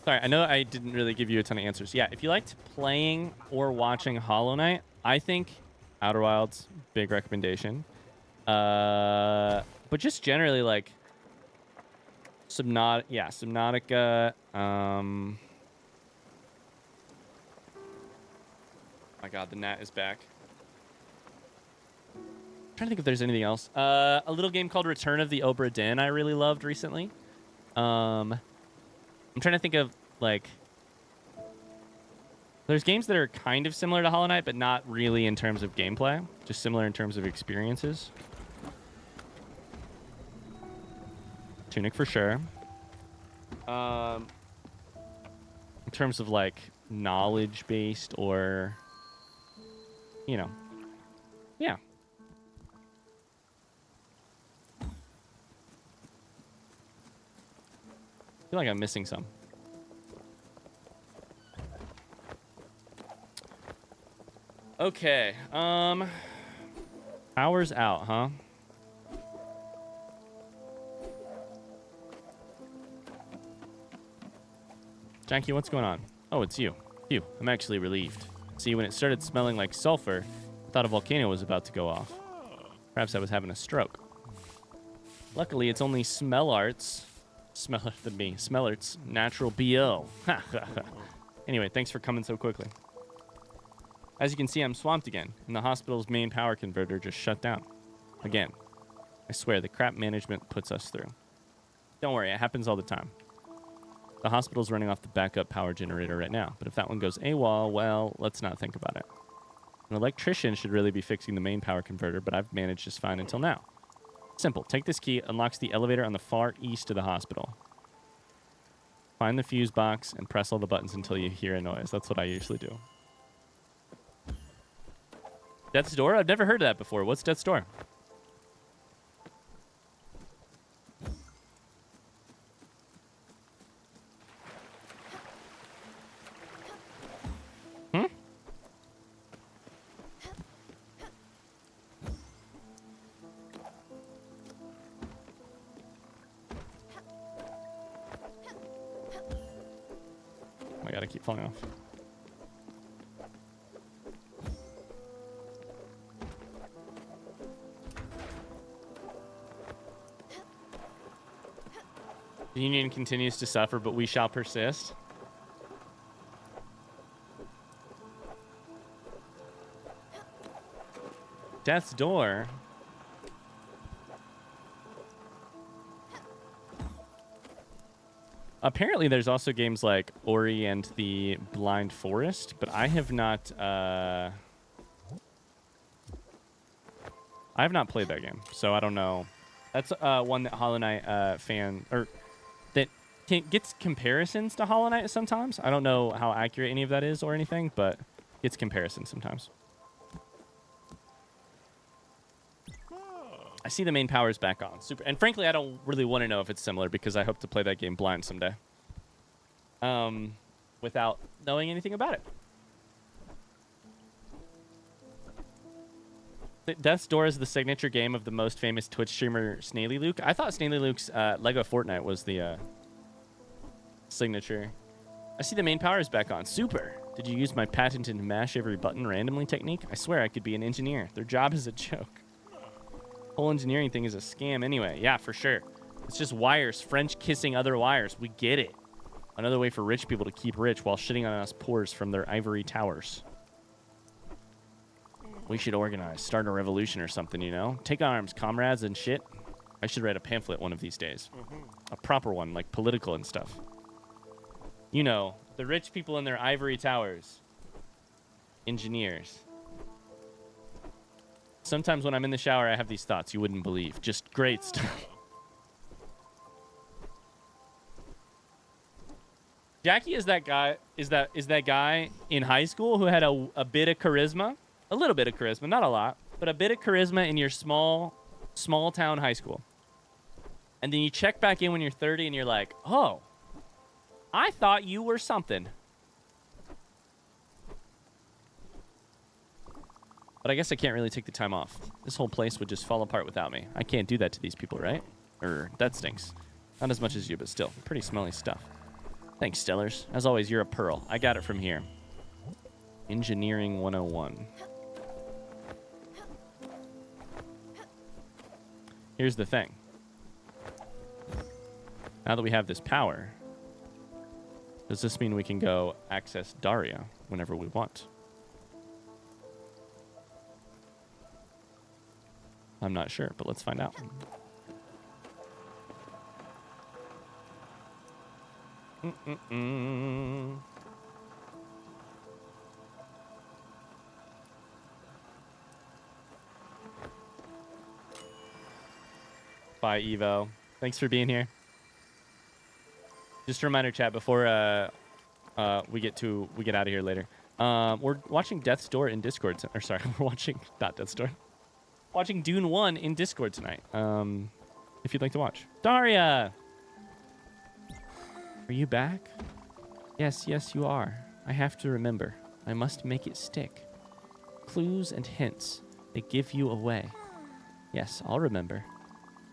Sorry, I know I didn't really give you a ton of answers. Yeah, if you liked playing or watching Hollow Knight, I think Outer Wilds, big recommendation. But just generally, like, Subnautica. Oh my god, the gnat is back. I'm trying to think if there's anything else. A little game called Return of the Obra Dinn I really loved recently. I'm trying to think of, like, there's games that are kind of similar to Hollow Knight, but not really in terms of gameplay. Just similar in terms of experiences. Tunic for sure. In terms of, like, knowledge-based or, you know, yeah. I feel like I'm missing some. Okay. Power's out, huh? Jackie, what's going on? Oh, it's you. Phew, I'm actually relieved. See, when it started smelling like sulfur, I thought a volcano was about to go off. Perhaps I was having a stroke. Luckily, it's only Smellart's natural BO. Anyway, thanks for coming so quickly. As you can see, I'm swamped again, and the hospital's main power converter just shut down. Again. I swear, the crap management puts us through. Don't worry, it happens all the time. The hospital's running off the backup power generator right now. But if that one goes AWOL, well, let's not think about it. An electrician should really be fixing the main power converter, but I've managed just fine until now. Simple. Take this key, unlocks the elevator on the far east of the hospital. Find the fuse box and press all the buttons until you hear a noise. That's what I usually do. Death's Door? I've never heard of that before. What's Death's Door? Hmm? I gotta keep falling off. The Union continues to suffer, but we shall persist. Death's Door. Apparently, there's also games like Ori and the Blind Forest, but I have not played that game, so I don't know. That's one that Hollow Knight that gets comparisons to Hollow Knight sometimes. I don't know how accurate any of that is or anything, but gets comparisons sometimes. I see the main power is back on. Super. And frankly, I don't really want to know if it's similar because I hope to play that game blind someday. Without knowing anything about it. Death's Door is the signature game of the most famous Twitch streamer Snaily Luke. I thought Snaily Luke's Lego Fortnite was the signature. I see the main power is back on. Super. Did you use my patented mash every button randomly technique? I swear I could be an engineer. Their job is a joke. Whole engineering thing is a scam anyway. Yeah, for sure. It's just wires. French kissing other wires. We get it. Another way for rich people to keep rich while shitting on us poors from their ivory towers. We should organize. Start a revolution or something, you know? Take arms, comrades, and shit. I should write a pamphlet one of these days. A proper one, like political and stuff. You know, the rich people in their ivory towers. Engineers. Sometimes when I'm in the shower, I have these thoughts you wouldn't believe. Just great stuff. Jackie is that guy. Is that guy in high school who had a bit of charisma, a little bit of charisma, not a lot, but a bit of charisma in your small town high school. And then you check back in when you're 30, and you're like, oh, I thought you were something. But I guess I can't really take the time off. This whole place would just fall apart without me. I can't do that to these people, right? That stinks. Not as much as you, but still. Pretty smelly stuff. Thanks, Stellars. As always, you're a pearl. I got it from here. Engineering 101. Here's the thing. Now that we have this power, does this mean we can go access Daria whenever we want? I'm not sure, but let's find out. Bye, Evo. Thanks for being here. Just a reminder, chat, before we get out of here later. We're watching Death's Door in Discord. Or sorry, we're watching not Death's Door. Watching Dune 1 in Discord tonight. If you'd like to watch. Daria! Are you back? Yes, you are. I have to remember. I must make it stick. Clues and hints. They give you away. Yes, I'll remember.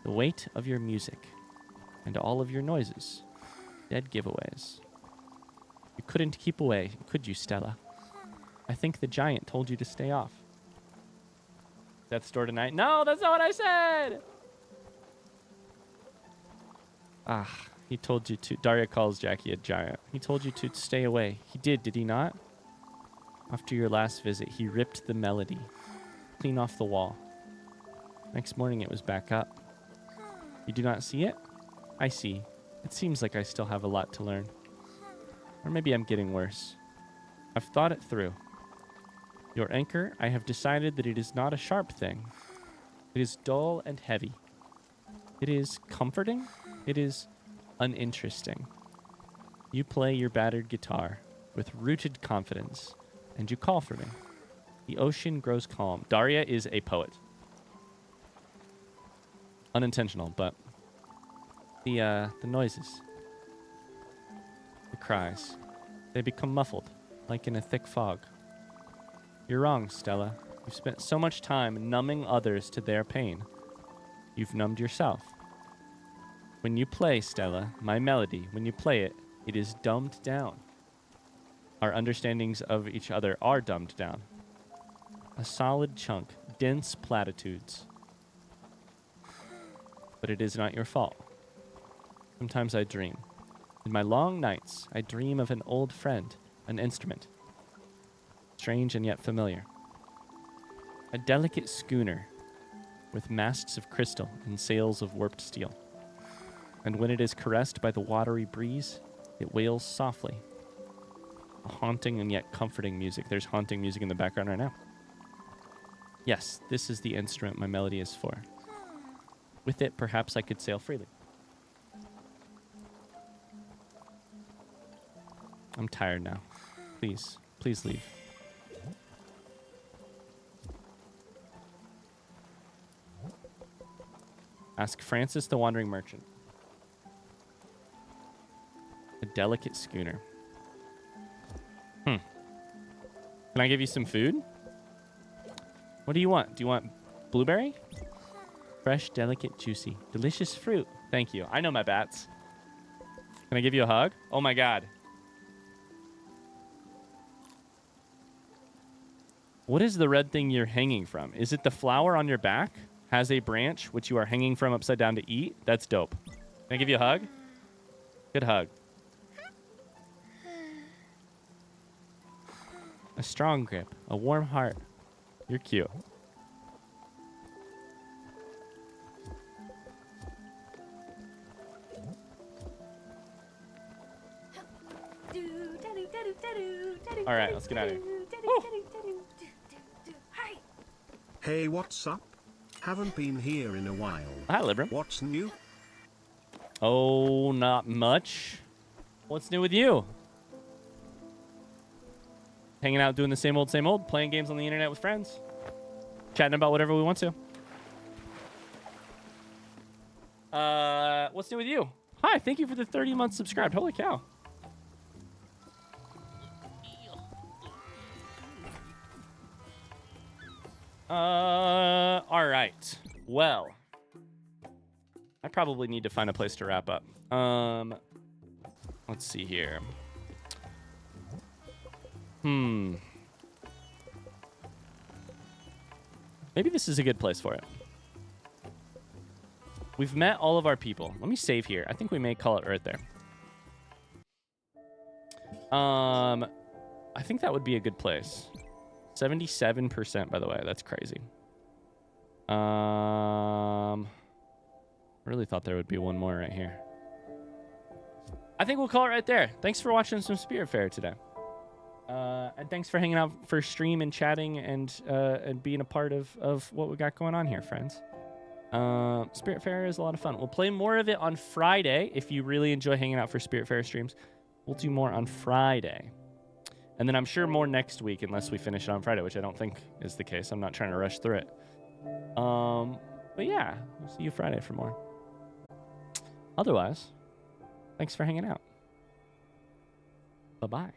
The weight of your music. And all of your noises. Dead giveaways. You couldn't keep away, could you, Stella? I think the giant told you to stay off. Death's Door tonight. No, that's not what I said! He told you to. Daria calls Jackie a giant. He told you to stay away. He did he not? After your last visit, he ripped the melody clean off the wall. Next morning, it was back up. You do not see it? I see. It seems like I still have a lot to learn. Or maybe I'm getting worse. I've thought it through. Your anchor, I have decided that it is not a sharp thing. It is dull and heavy. It is comforting. It is uninteresting. You play your battered guitar with rooted confidence, and you call for me. The ocean grows calm. Daria is a poet. Unintentional, but the noises, the cries, they become muffled, like in a thick fog. You're wrong, Stella. You've spent so much time numbing others to their pain. You've numbed yourself. When you play, Stella, my melody, when you play it, it is dumbed down. Our understandings of each other are dumbed down. A solid chunk, dense platitudes. But it is not your fault. Sometimes I dream. In my long nights, I dream of an old friend, an instrument. Strange and yet familiar. A delicate schooner with masts of crystal and sails of warped steel. And when it is caressed by the watery breeze, it wails softly. A haunting and yet comforting music. There's haunting music in the background right now. Yes, this is the instrument my melody is for. With it, perhaps I could sail freely. I'm tired now. Please, please leave. Ask Francis the Wandering Merchant. A delicate schooner. Can I give you some food? What do you want? Do you want blueberry? Fresh, delicate, juicy, delicious fruit. Thank you. I know my bats. Can I give you a hug? Oh my god. What is the red thing you're hanging from? Is it the flower on your back? Has a branch which you are hanging from upside down to eat? That's dope. Can I give you a hug? Good hug. A strong grip. A warm heart. You're cute. All right, let's get out of here. Hey, what's up? Haven't been here in a while. Hi, Libram. What's new? Oh, not much. What's new with you? Hanging out, doing the same old, playing games on the internet with friends. Chatting about whatever we want to. What's new with you? Hi, thank you for the 30 months subscribed. Holy cow. All right. Well, I probably need to find a place to wrap up. Let's see here. Maybe this is a good place for it. We've met all of our people. Let me save here. I think we may call it right there. I think that would be a good place. 77%, by the way. That's crazy. I really thought there would be one more right here. I think we'll call it right there. Thanks for watching some Spiritfarer today. And thanks for hanging out for stream and chatting and being a part of what we got going on here, friends. Spiritfarer is a lot of fun. We'll play more of it on Friday. If you really enjoy hanging out for Spiritfarer streams, we'll do more on Friday. And then I'm sure more next week, unless we finish it on Friday, which I don't think is the case. I'm not trying to rush through it. But yeah, we'll see you Friday for more. Otherwise, thanks for hanging out. Bye-bye.